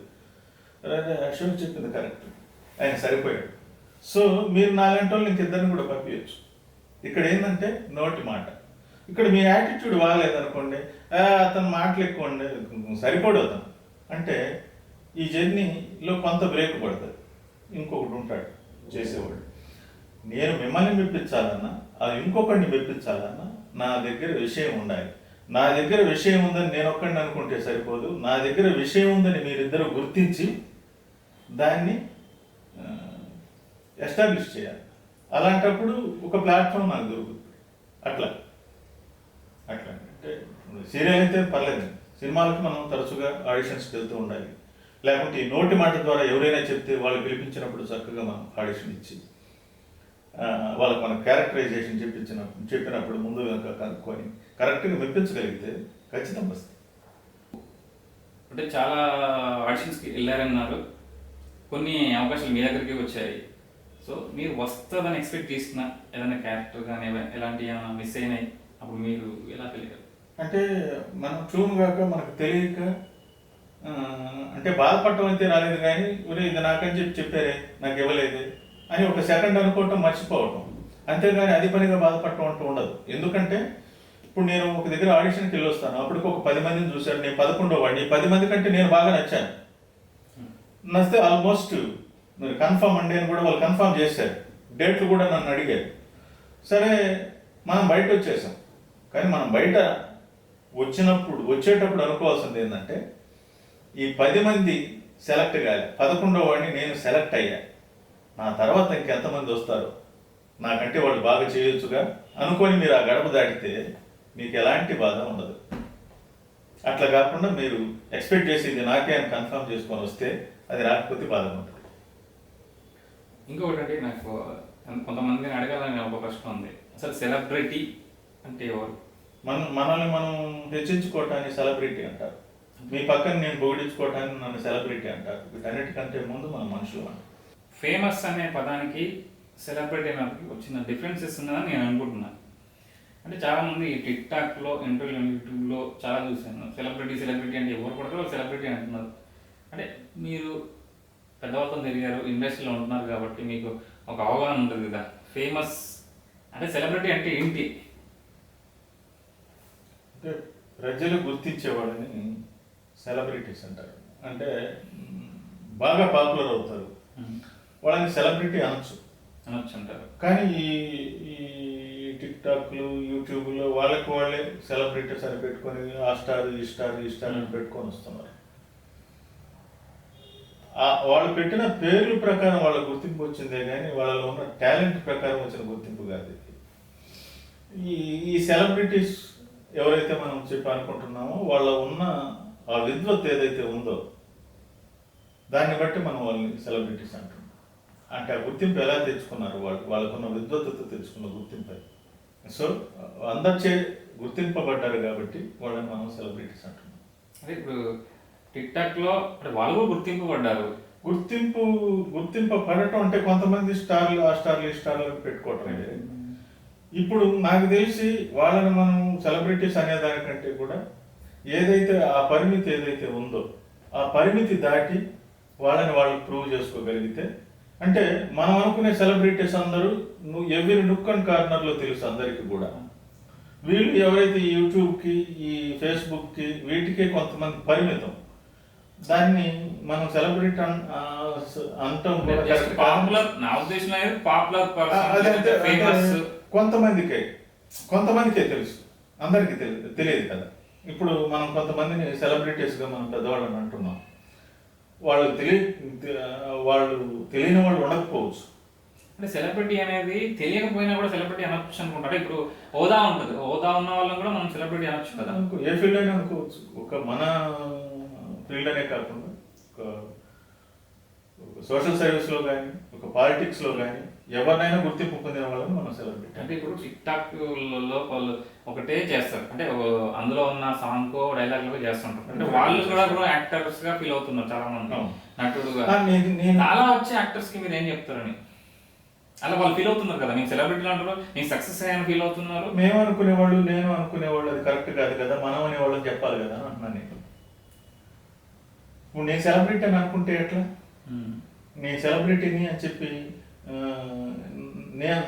అశోక్ చెప్పింది కరెక్ట్, ఆయన సరిపోయాడు. సో మీరు నాలాంటి వాళ్ళు ఇంకిద్దరిని కూడా పంపించచ్చు. ఇక్కడ ఏంటంటే నోటి మాట. ఇక్కడ మీ యాటిట్యూడ్ బాగాలేదనుకోండి, అతను మాటలు ఎక్కువ ఉండే సరిపోడు అతను అంటే ఈ జర్నీలో కొంత బ్రేక్ పడుతుంది. ఇంకొకటి ఉంటాడు చేసేవాడు. నేను మిమ్మల్ని మెప్పించాలన్నా అది ఇంకొకరిని మెప్పించాలన్నా నా దగ్గర విషయం ఉండాలి. నా దగ్గర విషయం ఉందని నేను ఒక్కడిని అనుకుంటే సరిపోదు, నా దగ్గర విషయం ఉందని మీరిద్దరూ గుర్తించి దాన్ని ఎస్టాబ్లిష్ చేయాలి. అలాంటప్పుడు ఒక ప్లాట్ఫామ్ నాకు దొరుకుతుంది. అట్లా అంటే సీరియల్ అయితే పర్లేదు, సినిమాలకు మనం తరచుగా ఆడిషన్స్కి వెళ్తూ ఉండాలి. లేకుంటే ఈ నోటి మాట ద్వారా ఎవరైనా చెప్తే వాళ్ళు పిలిపించినప్పుడు చక్కగా మనం ఆడిషన్ ఇచ్చి వాళ్ళకి మన క్యారెక్టరైజేషన్ చెప్పినప్పుడు ముందు వెనక కనుక్కొని కరెక్ట్గా మెప్పించగలిగితే ఖచ్చితంగా వస్తుంది. అంటే చాలా ఆడిషన్స్కి వెళ్ళారన్నారు, కొన్ని అవకాశాలు మీ దగ్గరికి వచ్చాయి. సో మీరు వస్తుందని ఎక్స్పెక్ట్ చేసిన ఏదైనా క్యారెక్టర్ కానీ ఎలాంటి ఏమైనా మిస్ అయినాయి, అప్పుడు మీరు ఎలా తెలియదు? అంటే మనం ట్యూన్ కాక మనకు తెలియక అంటే బాధపడటం అయితే రాలేదు, కానీ ఇది నాకని చెప్పారే నాకు ఇవ్వలేదు అని ఒక సెకండ్ అనుకోవటం, మర్చిపోవటం. అంతేగాని అది పనిగా బాధపడటం అంటూ ఉండదు. ఎందుకంటే ఇప్పుడు నేను ఒక దగ్గర ఆడిషన్కి వెళ్ళి వస్తాను, అప్పటికి ఒక 10 మందిని చూశాను, నేను 11వ వాడిని. 10 మంది కంటే నేను బాగా నచ్చాను. నచ్చితే ఆల్మోస్ట్ మీరు కన్ఫర్మ్ అండి అని కూడా వాళ్ళు కన్ఫర్మ్ చేశారు. డేట్లు కూడా నన్ను అడిగారు. సరే మనం బయట వచ్చేసాం. కానీ మనం బయట వచ్చేటప్పుడు అనుకోవాల్సింది ఏంటంటే ఈ 10 మంది సెలెక్ట్ కాలే, 11వ వాడిని నేను సెలెక్ట్ అయ్యా. నా తర్వాత ఇంకెంతమంది వస్తారు, నాకంటే వాళ్ళు బాగా చేయొచ్చుగా అనుకొని మీరు ఆ గడప దాటితే మీకు ఎలాంటి బాధ ఉండదు. అట్లా కాకుండా మీరు ఎక్స్పెక్ట్ చేసేది నాకే అని కన్ఫర్మ్ చేసుకొని వస్తే అది రాకపోతే బాధ ఉంటుంది. ఇంకొకటి అంటే నాకు కొంతమందిని అడగాలని ఒక ప్రశ్న ఉంది, అసలు సెలబ్రిటీ అంటే ఎవరు? మనల్ని మనం హెచ్చించుకోవటాన్ని సెలబ్రిటీ అంటారు. మీ పక్కన నేను పొగిడించుకోవటాన్ని నన్ను సెలబ్రిటీ అంటారు. వీటన్నిటికంటే ముందు మన మనుషులు అంటారు. ఫేమస్ అనే పదానికి సెలబ్రిటీ అనేది వచ్చిన డిఫరెన్సెస్ ఉన్నదని నేను అనుకుంటున్నాను. అంటే చాలా మంది ఈ టిక్ టాక్ లో ఇంటర్వ్యూ యూట్యూబ్లో చాలా చూశాను. సెలబ్రిటీ అంటే ఎవరు పడతారో వాళ్ళు సెలబ్రిటీ అంటున్నారు. అంటే మీరు పెద్దవాళ్ళతో తిరిగారు, ఇండస్ట్రీలో ఉంటున్నారు కాబట్టి మీకు ఒక అవగాహన ఉంటుంది కదా. ఫేమస్ అంటే సెలబ్రిటీ అంటే ఏంటి? అంటే ప్రజలు గుర్తించేవాళ్ళని సెలబ్రిటీస్ అంటారు. అంటే బాగా పాపులర్ అవుతారు, వాళ్ళని సెలబ్రిటీ అనొచ్చు అంటారు. కానీ ఈ టిక్ టాక్లు యూట్యూబ్లో వాళ్ళకి వాళ్ళే సెలబ్రిటీస్ అని పెట్టుకొని ఆ స్టార్ ఈ స్టార్ ఈ స్టార్ అని పెట్టుకొని వస్తున్నారు. వాళ్ళు పెట్టిన పేర్ల ప్రకారం వాళ్ళ గుర్తింపు వచ్చిందే కానీ వాళ్ళలో ఉన్న టాలెంట్ ప్రకారం వచ్చిన గుర్తింపు కాదు ఇది. ఈ సెలబ్రిటీస్ ఎవరైతే మనం చెప్పి అనుకుంటున్నామో వాళ్ళ ఉన్న ఆ విద్వత్ ఏదైతే ఉందో దాన్ని బట్టి మనం వాళ్ళని సెలబ్రిటీస్ అంటున్నాం. అంటే ఆ గుర్తింపు ఎలా తెచ్చుకున్నారు, వాళ్ళకున్న విద్వత్తుతో తెచ్చుకున్న గుర్తింపు. సో అందరిచే గుర్తింపబడ్డారు కాబట్టి వాళ్ళని మనం సెలబ్రిటీస్ అంటున్నాం. అంటే ఇప్పుడు టిక్ టాక్ లో అంటే వాళ్ళు కూడా గుర్తింపబడ్డారు. గుర్తింపబడటం అంటే కొంతమంది స్టార్లు ఆ స్టార్లు ఈ స్టార్లు పెట్టుకోవటం. ఇప్పుడు నాకు తెలిసి వాళ్ళని మనం సెలబ్రిటీస్ అనేదానికంటే కూడా ఏదైతే ఆ పరిమితి ఏదైతే ఉందో ఆ పరిమితి దాటి వాళ్ళని వాళ్ళు ప్రూవ్ చేసుకోగలిగితే, అంటే మనం అనుకునే సెలబ్రిటీస్ అందరూ ఎవరి నుక్ అండ్ కార్నర్లో తెలుసు అందరికీ కూడా. వీళ్ళు ఎవరైతే ఈ యూట్యూబ్కి ఈ ఫేస్బుక్కి వీటికే కొంతమంది పరిమితం. దాన్ని మనం సెలబ్రిటీ అంటాం పాపులర్. నా ఉద్దేశంలో కొంతమందికే తెలుసు, అందరికీ తెలియదు కదా. ఇప్పుడు మనం కొంతమందిని సెలబ్రిటీస్గా మనం పెద్దవాళ్ళని అంటున్నాం, వాళ్ళు తెలియని వాళ్ళు ఉండకపోవచ్చు. అంటే సెలబ్రిటీ అనేది తెలియకపోయినా కూడా సెలబ్రిటీ అనొచ్చు అనుకుంటారు. ఇప్పుడు హోదా ఉంటుంది, హోదా ఉన్న వాళ్ళని కూడా మనం సెలబ్రిటీ అనొచ్చు కదా. ఏ ఫీల్డ్ అయినా అనుకోవచ్చు. ఒక మన ఫీల్డ్ అనే కాకుండా ఒక సోషల్ సర్వీస్లో కానీ ఒక పాలిటిక్స్లో కానీ ఎవరినైనా గుర్తింపు పొందిన వాళ్ళని మనం సెలబ్రిటీ. అంటే ఇప్పుడు టిక్ టాక్ లో వాళ్ళు ఒకటే చేస్తారు, అంటే అందులో ఉన్న సాంగ్ డైలాగ్ చేస్తుంటారు. అంటే వాళ్ళు కూడా యాక్టర్స్ గా ఫీల్ అవుతున్నారు చాలా మంది, నటుడుగా. చాలా వచ్చే యాక్టర్స్ కి మీరు ఏం చెప్తారని అలా వాళ్ళు ఫీల్ అవుతున్నారు కదా. నేను సెలబ్రిటీ అంటారు, నేను సక్సెస్ అయ్యాను ఫీల్ అవుతున్నారు. మేము అనుకునేవాళ్ళు నేను అనుకునేవాళ్ళు అది కరెక్ట్ కాదు కదా, మనం అనేవాళ్ళని చెప్పాలి కదా అంటున్నాను నేను. ఇప్పుడు నేను సెలబ్రిటీ అని అనుకుంటే ఎట్లా? నేను సెలబ్రిటీని అని చెప్పి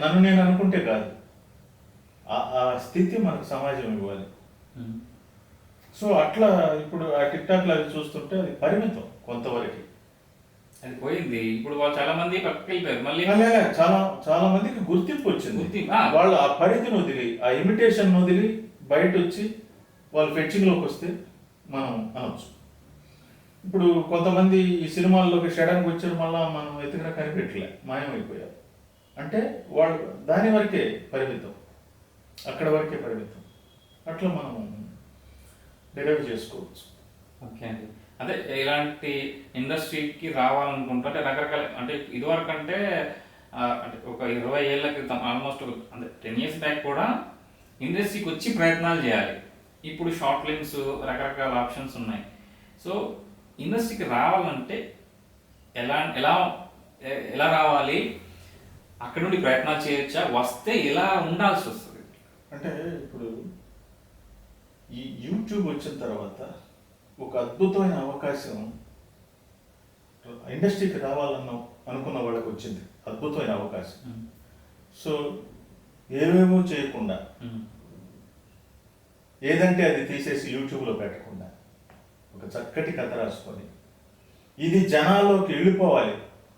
నన్ను నేను అనుకుంటే కాదు, ఆ స్థితి మనకు సమాజం ఇవ్వాలి. సో అట్లా ఇప్పుడు ఆ టిక్ టాక్లో అవి చూస్తుంటే అది పరిమితం కొంతవరకు. అది పోయింది. ఇప్పుడు వాళ్ళు చాలా మంది పక్కకి వెళ్ళిపోయారు. మళ్ళీ చాలా మందికి గుర్తింపు వచ్చింది. వాళ్ళు ఆ పరిధిని వదిలి ఆ ఇమిటేషన్ వదిలి బయట వచ్చి వాళ్ళు ఫెచ్చింగ్లోకి వస్తే మనం అనొచ్చు. ఇప్పుడు కొంతమంది ఈ సినిమాల్లోకి షడన్కి వచ్చారు, మళ్ళీ మనం ఎత్తుకున్నా కనిపెట్టలే, మాయమైపోయారు. అంటే వాళ్ళు దాని వరకే పరిమితం, అక్కడ వరకే పరిమితం. అట్లా మనం డెరైవ్ చేసుకోవచ్చు. ఓకే అండి. అదే ఇలాంటి ఇండస్ట్రీకి రావాలనుకుంటే అంటే రకరకాల, అంటే ఇదివరకు అంటే ఒక 20 ఏళ్ల క్రితం ఆల్మోస్ట్ అంటే 10 years బ్యాక్ కూడా ఇండస్ట్రీకి వచ్చి ప్రయత్నాలు చేయాలి. ఇప్పుడు షార్ట్ ఫిల్మ్స్ రకరకాల ఆప్షన్స్ ఉన్నాయి. సో ఇండస్ట్రీకి రావాలంటే ఎలా ఎలా ఎలా రావాలి, అక్కడ నుండి ప్రయత్నాలు చేయొచ్చా, వస్తే ఎలా ఉండాల్సి వస్తుంది? అంటే ఇప్పుడు ఈ యూట్యూబ్ వచ్చిన తర్వాత ఒక అద్భుతమైన అవకాశం ఇండస్ట్రీకి అనుకున్న వాళ్ళకి వచ్చింది, అద్భుతమైన అవకాశం. సో ఏవేవో చేయకుండా, ఏదంటే అది తీసేసి యూట్యూబ్లో పెట్టకుండా ఒక చక్కటి కథ రాసుకొని ఇది జనాల్లోకి వెళ్ళిపోవాలి,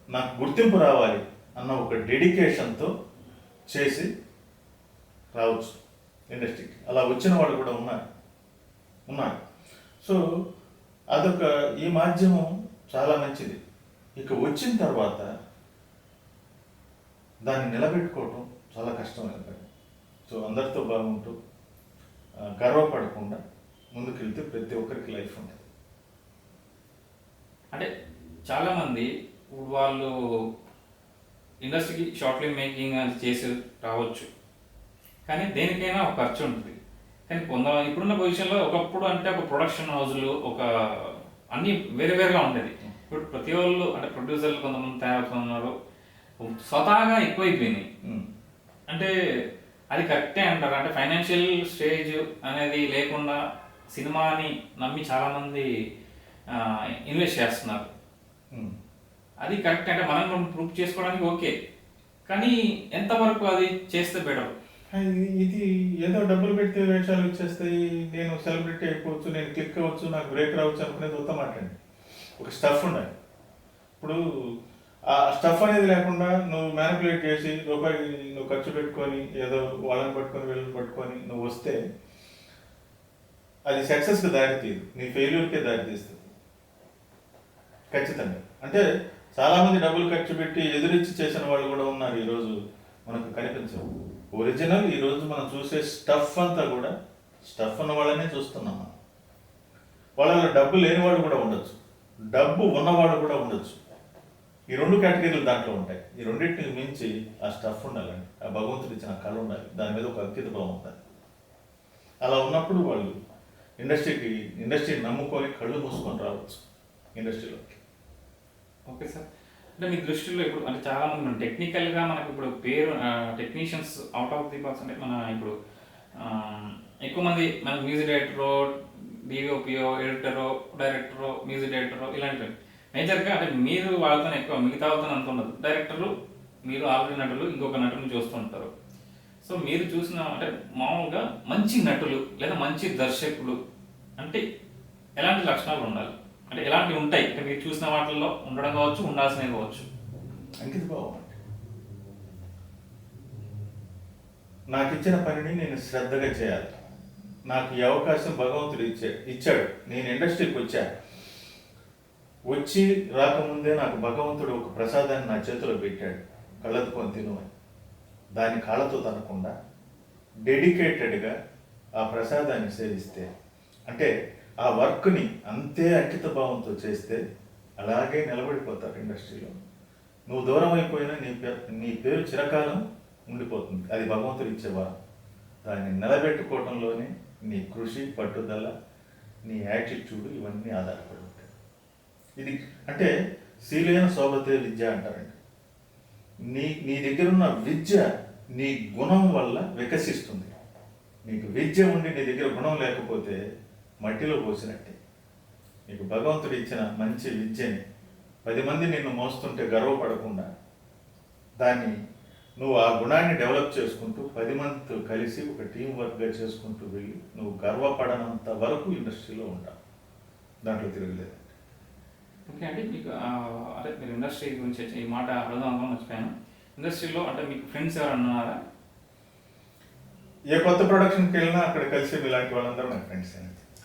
నాకు గుర్తింపు రావాలి అన్న ఒక డెడికేషన్తో చేసి రావచ్చు ఇండస్ట్రీకి. అలా వచ్చిన వాళ్ళు కూడా ఉన్నారు. సో అదొక ఈ మాధ్యమం చాలా మంచిది. ఇక వచ్చిన తర్వాత దాన్ని నిలబెట్టుకోవటం చాలా కష్టమైన పని. సో అందరితో బాగుంటూ గర్వపడకుండా ముందుకెళ్తే ప్రతి ఒక్కరికి లైఫ్ ఉంటుంది. అంటే చాలామంది వాళ్ళు ఇండస్ట్రీకి షార్ట్ ఫిల్మ్ మేకింగ్ చేసి రావచ్చు, కానీ దేనికైనా ఒక ఖర్చు ఉంటుంది. కానీ ఇప్పుడున్న పొజిషన్లో ఒకప్పుడు అంటే ఒక ప్రొడక్షన్ హౌస్లు ఒక అన్నీ వేరుగా ఉండేది. ఇప్పుడు ప్రతి వాళ్ళు అంటే ప్రొడ్యూసర్లు కొంతమంది తయారవుతున్నారు, స్వతహాగా ఎక్కువైపోయినాయి. అంటే అది కరెక్టే అంటారు. అంటే ఫైనాన్షియల్ స్టేజ్ అనేది లేకుండా సినిమాని నమ్మి చాలామంది ఇన్వెస్ట్ చేస్తున్నారు. అది కరెక్ట్ అంటే మనం ప్రూవ్ చేసుకోవడానికి ఓకే, కానీ ఎంతవరకు అది చేస్తే బెటర్? ఇది ఏదో డబ్బులు పెడితే వేషాలు వచ్చేస్తాయి, నేను సెలబ్రిటీ అయిపోవచ్చు, నేను క్లిక్ అవ్వచ్చు, నాకు బ్రేక్ రావచ్చు అనుకునేది ఉత్తమ మాటండి. ఒక స్టఫ్ ఉండాలి. ఇప్పుడు ఆ స్టఫ్ అనేది లేకుండా నువ్వు మ్యానిపులేట్ చేసి రూపాయి నువ్వు ఖర్చు పెట్టుకొని ఏదో వాళ్ళని పట్టుకొని వీళ్ళని పట్టుకొని నువ్వు వస్తే అది సక్సెస్కి దారితీయదు, నీ ఫెయిల్యూర్కే దారితీస్తుంది ఖచ్చితంగా. అంటే చాలామంది డబ్బులు ఖర్చు పెట్టి ఎదురిచ్చి చేసిన వాళ్ళు కూడా ఉన్నారు, ఈరోజు మనకు కనిపించవు. ఒరిజినల్ ఈరోజు మనం చూసే స్టఫ్ అంతా కూడా స్టఫ్ ఉన్న వాళ్ళనే చూస్తున్నాం మనం. వాళ్ళలో డబ్బు లేని వాళ్ళు కూడా ఉండొచ్చు, డబ్బు ఉన్నవాళ్ళు కూడా ఉండొచ్చు. ఈ రెండు కేటగిరీలు దాంట్లో ఉంటాయి. ఈ రెండింటిని మించి ఆ స్టఫ్ ఉండాలండి, ఆ భగవంతుడు ఇచ్చిన కళ ఉండాలి, దాని మీద ఒక అంకిత భావం ఉండాలి. అలా ఉన్నప్పుడు వాళ్ళు ఇండస్ట్రీని నమ్ముకొని కళ్ళు మూసుకొని రావచ్చు ఇండస్ట్రీలోకి. ఓకే సార్, అంటే మీ దృష్టిలో ఇప్పుడు అంటే చాలా మంది టెక్నికల్గా మనకు ఇప్పుడు పేరు technicians out of the box అంటే మన ఇప్పుడు ఎక్కువ మంది మనకు మ్యూజిక్ డైరెక్టరో, డిఓపిఓ, ఎడిటరో, డైరెక్టరో, మ్యూజిక్ డైరెక్టరో ఇలాంటివి మేజర్గా అంటే మీరు వాళ్ళతో ఎక్కువ మిగతా వాళ్ళతో అంత ఉండదు. డైరెక్టర్లు మీరు ఆల్రెడీ నటులు ఇంకొక నటుని చూస్తుంటారు. సో మీరు చూసిన అంటే మామూలుగా మంచి నటులు లేదా మంచి దర్శకులు అంటే ఎలాంటి లక్షణాలు ఉండాలి, అంటే ఎలాంటివి ఉంటాయి అంటే మీరు చూసిన వాటిల్లో ఉండడం కావచ్చు, ఉండాల్సినవి కావచ్చు? అంకిత భావం అంటే నాకు ఇచ్చిన పనిని నేను శ్రద్ధగా చేయాలి. నాకు ఈ అవకాశం భగవంతుడు ఇచ్చాడు. నేను ఇండస్ట్రీకి వచ్చి రాకముందే నాకు భగవంతుడు ఒక ప్రసాదాన్ని నా చేతిలో పెట్టాడు, కళ్ళదుకొని తిను అని. దాన్ని కాళ్ళతో తనకుండా డెడికేటెడ్గా ఆ ప్రసాదాన్ని సేవిస్తే, అంటే ఆ వర్క్ని అంతే అంకిత భావంతో చేస్తే అలాగే నిలబడిపోతారు ఇండస్ట్రీలో. నువ్వు దూరం అయిపోయినా నీ పేరు చిరకాలం ఉండిపోతుంది. అది భగవంతుడు ఇచ్చేవారు. దాన్ని నిలబెట్టుకోవడంలోనే నీ కృషి, పట్టుదల, నీ యాటిట్యూడ్ ఇవన్నీ ఆధారపడి ఉంటాయి. ఇది అంటే శీలైన శోభతే విద్య అంటారండి. నీ దగ్గర ఉన్న విద్య నీ గుణం వల్ల వికసిస్తుంది. నీకు విద్య ఉండి నీ దగ్గర గుణం లేకపోతే మట్టిలో పోసినట్టే. నీకు భగవంతుడు ఇచ్చిన మంచి విద్యని 10 మంది నిన్ను మోస్తుంటే గర్వపడకుండా దాన్ని నువ్వు ఆ గుణాన్ని డెవలప్ చేసుకుంటూ 10 మందితో కలిసి ఒక టీం వర్క్గా చేసుకుంటూ వెళ్ళి నువ్వు గర్వపడనంత వరకు ఇండస్ట్రీలో ఉంటావు, దాంట్లో తిరగలేదు. ఓకే అండి, మీకు అంటే మీరు ఇండస్ట్రీ గురించి ఈ మాట అడుగుదాం అనుకుని మర్చిపోయాను. ఇండస్ట్రీలో అంటే మీకు ఫ్రెండ్స్ ఎవరన్నా ఉన్నారా? ఏ కొత్త ప్రొడక్షన్కి వెళ్ళినా అక్కడ కలిసి ఇలాంటి వాళ్ళందరూ నా ఫ్రెండ్స్.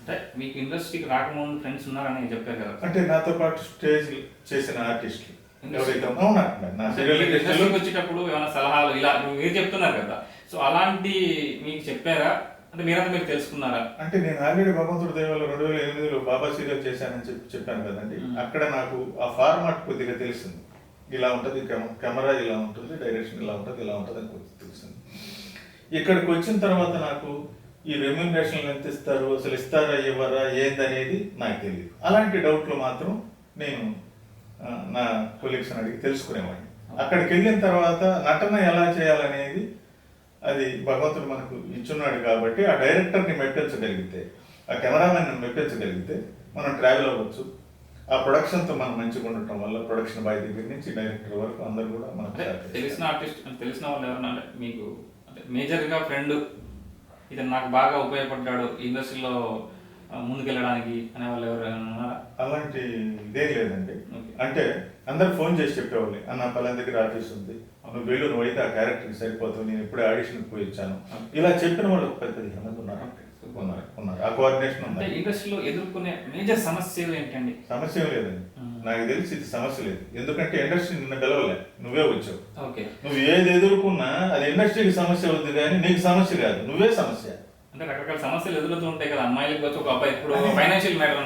అంటే మీకు ఇండస్ట్రీకి రాకముందు ఫ్రెండ్స్ ఉన్నారని చెప్పారు కదా. అంటే నాతో పాటు స్టేజ్ చేసిన ఆర్టిస్టులు వచ్చేటప్పుడు ఏమైనా సలహాలు ఇలా మీరు చెప్తున్నారు కదా, సో అలాంటి మీకు చెప్పారా? అంటే మీరంతా మీరు తెలుసుకున్నారా? అంటే నేను ఆల్రెడీ భగవంతుడి దైవాలు 2008లో బాబా సీరియల్ చేశానని చెప్పాను కదండి. అక్కడ నాకు ఆ ఫార్మాట్ కొద్దిగా తెలిసింది. ఇలా ఉంటుంది, కెమెరా ఇలా ఉంటుంది, డైరెక్షన్ ఇలా ఉంటుంది అని కొద్దిగా తెలిసింది. ఇక్కడికి వచ్చిన తర్వాత నాకు ఈ రెమ్యూనరేషన్లు ఎంత ఇస్తారు, అసలు ఇస్తారా ఇవ్వరా ఏందనేది నాకు తెలియదు. అలాంటి డౌట్లు మాత్రం నేను నా కొలీగ్స్ని అడిగి తెలుసుకునేవాడిని. అక్కడికి వెళ్ళిన తర్వాత నటన ఎలా చేయాలనేది అది భగవంతుడు మనకు ఇచ్చున్నాడు కాబట్టి ఆ డైరెక్టర్ని మెప్పించగలిగితే, ఆ కెమెరామెన్ని మెప్పించగలిగితే మనం ట్రావెల్ అవ్వచ్చు. ఆ ప్రొడక్షన్తో మనం మంచిగా ఉండటం వల్ల ప్రొడక్షన్ బాయ్ దగ్గర నుంచి డైరెక్టర్ వరకు అందరూ కూడా మనకు తెలిసిన ఆర్టిస్ట్ తెలిసిన వాళ్ళు ఎవరన్నా అంటే మీకు అంటే మేజర్గా ఫ్రెండ్ ఇతను నాకు బాగా ఉపయోగపడ్డాడు ఇండస్ట్రీలో ముందుకెళ్ళడానికి అనే వాళ్ళు ఎవరైనా? అలాంటి ఇదే లేదండి. అంటే అందరు ఫోన్ చేసి చెప్పేవాళ్ళు, అన్న పలానా దగ్గర ఆర్టిస్ట్ ఉంది, నువ్వు వెళ్ళు, నువ్వు అయితే ఆ క్యారెక్టర్కి సరిపోతావు, నేను ఇప్పుడే ఆడిషన్కి పోయి వచ్చాను, ఇలా చెప్పిన వాళ్ళు 10-15 మంది ఉన్నారు. ఆ కోఆర్డినేషన్ ఉంది. ఇండస్ట్రీలో ఎదుర్కొనే మేజర్ సమస్యలు ఏంటండి? సమస్య లేదండి, నాకు తెలిసి ఇది సమస్య లేదు. ఎందుకంటే ఇండస్ట్రీ నిన్న గెలవలే, నువ్వే వచ్చావు. నువ్వు ఏది ఎదుర్కొన్నా అది ఇండస్ట్రీకి సమస్య అవుతుంది కానీ నీకు సమస్య కాదు, నువ్వే సమస్య. అంటే రకరకాల సమస్యలు ఎదురుతూ ఉంటాయి కదా, అమ్మాయిలకు వచ్చి ఒక అబ్బాయి ఇప్పుడు ఫైనాన్షియల్ మ్యాటర్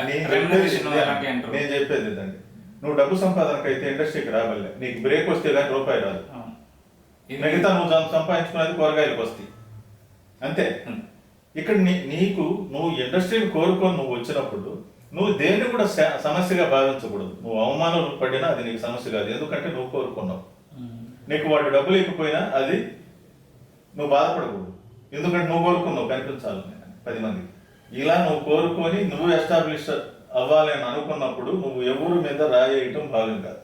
నేను చెప్పేది ఏంటండి, నువ్వు డబ్బు సంపాదనకు అయితే ఇండస్ట్రీకి రాబల్లే, నీకు బ్రేక్ వస్తే కానీ రూపాయి రాదు. మిగతా నువ్వు సంపాదించుకున్నది కూరగాయలకు వస్తాయి అంతే. ఇక్కడ నువ్వు ఇండస్ట్రీని కోరుకొని నువ్వు వచ్చినప్పుడు నువ్వు దేన్ని కూడా సమస్యగా భావించకూడదు. నువ్వు అవమానం పడినా అది నీకు సమస్య కాదు, ఎందుకంటే నువ్వు కోరుకున్నావు. నీకు వాడు డబ్బులు ఇకపోయినా అది నువ్వు బాధపడకూడదు. ఎందుకంటే నువ్వు కోరుకున్నావు కనిపించాలి 10 మందికి. ఇలా నువ్వు కోరుకొని నువ్వు ఎస్టాబ్లిష్ అవ్వాలి అని అనుకున్నప్పుడు నువ్వు ఎవరి మీద రాయేయటం భావ్యం కాదు.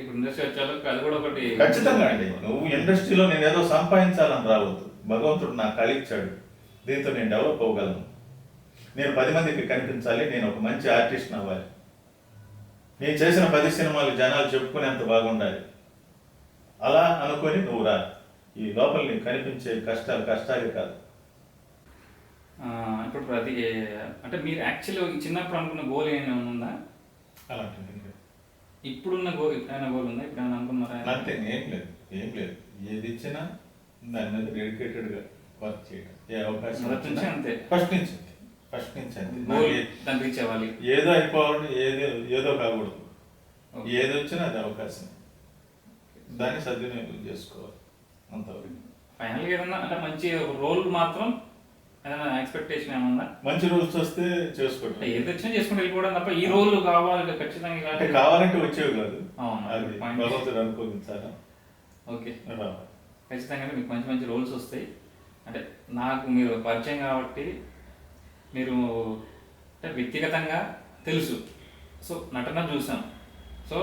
ఇప్పుడు ఇండస్ట్రీ వచ్చాక అది కూడా ఒకటి ఖచ్చితంగా అండి. నువ్వు ఇండస్ట్రీలో నేను ఏదో సంపాదించాలని రావద్దు. భగవంతుడు నాకు కలిగించాడు, దీంతో నేను డెవలప్ అవ్వగలను, నేను 10 మందికి కనిపించాలి, నేను ఒక మంచి ఆర్టిస్ట్ని అవ్వాలి, నేను చేసిన 10 సినిమాలు జనాలు చెప్పుకునేంత బాగుండాలి, అలా అనుకొని నువ్వు రా. ఈ లోపల నీకు కనిపించే కష్టాలే కాదు. ఇప్పుడు ప్రతి అంటే మీరు యాక్చువల్గా చిన్నప్పుడు అనుకున్న గోల్ ఏమైనా ఉందా? అలాంటిది ఇప్పుడున్న గోల్ ఎప్పుడైనా గోల్ ఉందా? ఎప్పుడైనా అనుకున్నారా? అంతే, ఏం లేదు. ఏది ఇచ్చినా దాని మీద డెడికేటెడ్గా వర్క్ చేయడం. ఏ అవకాశం మొదటి నుంచి అంతే, ఫస్ట్ నుంచి అంతే. గోల్ దాన్ని రీచ్ అవ్వాలి, ఏదో అయిపోవాలని ఏదో కాకూడదు. ఏది వచ్చినా అది అవకాశం, దాన్ని సద్వినియోగం చేసుకోవాలి అంతవరకు. ఫైనల్గా ఏదన్నా అంటే మంచి రోల్ మాత్రం ఏదైనా ఎక్స్పెక్టేషన్ ఏమన్నా? మంచి రూల్స్ వస్తే చేసుకోవటం, ఏది వచ్చినా చేసుకుంటూ వెళ్ళిపోవడం తప్ప ఈ రోల్ కావాలి ఖచ్చితంగా అంటే కావాలంటే వచ్చేవి కాదు. అవును, అది భగవంతుడు అనుకోవించాలా. ఓకే, రావాలి. ఖచ్చితంగా మీకు మంచి మంచి రోల్స్ వస్తాయి. అంటే నాకు మీరు పరిచయం కాబట్టి మీరు అంటే వ్యక్తిగతంగా తెలుసు, సో నటన చూసాం. సో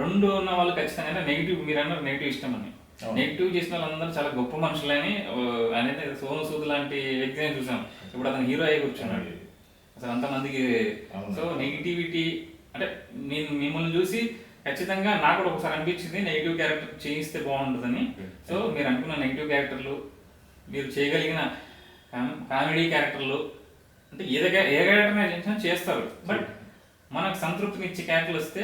రెండు ఉన్న వాళ్ళు ఖచ్చితంగా నెగిటివ్, మీరు అన్నారు నెగిటివ్ ఇష్టం అని. నెగిటివ్ చేసిన వాళ్ళందరూ చాలా గొప్ప మనుషులని అనేది సోను సూద్ లాంటి వ్యక్తిని చూసాం. ఇప్పుడు అతను హీరో అయ్యి కూర్చున్నాడు అసలు అంతమందికి. సో నెగిటివిటీ అంటే నేను మిమ్మల్ని చూసి ఖచ్చితంగా నాకు కూడా ఒకసారి అనిపించింది నెగిటివ్ క్యారెక్టర్ చేయిస్తే బాగుంటుందని. సో మీరు అనుకున్న నెగిటివ్ క్యారెక్టర్లు, మీరు చేయగలిగిన కామెడీ క్యారెక్టర్లు, అంటే ఏ క్యారెక్టర్ చేస్తారు, బట్ మనకు సంతృప్తినిచ్చే క్యారెక్టర్లు వస్తే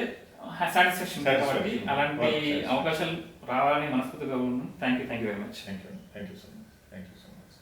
సాటిస్ఫాక్షన్ కాబట్టి అలాంటి అవకాశాలు రావాలని మనస్ఫూర్తిగా ఉన్నాం. Thank you very much. Thank you so much.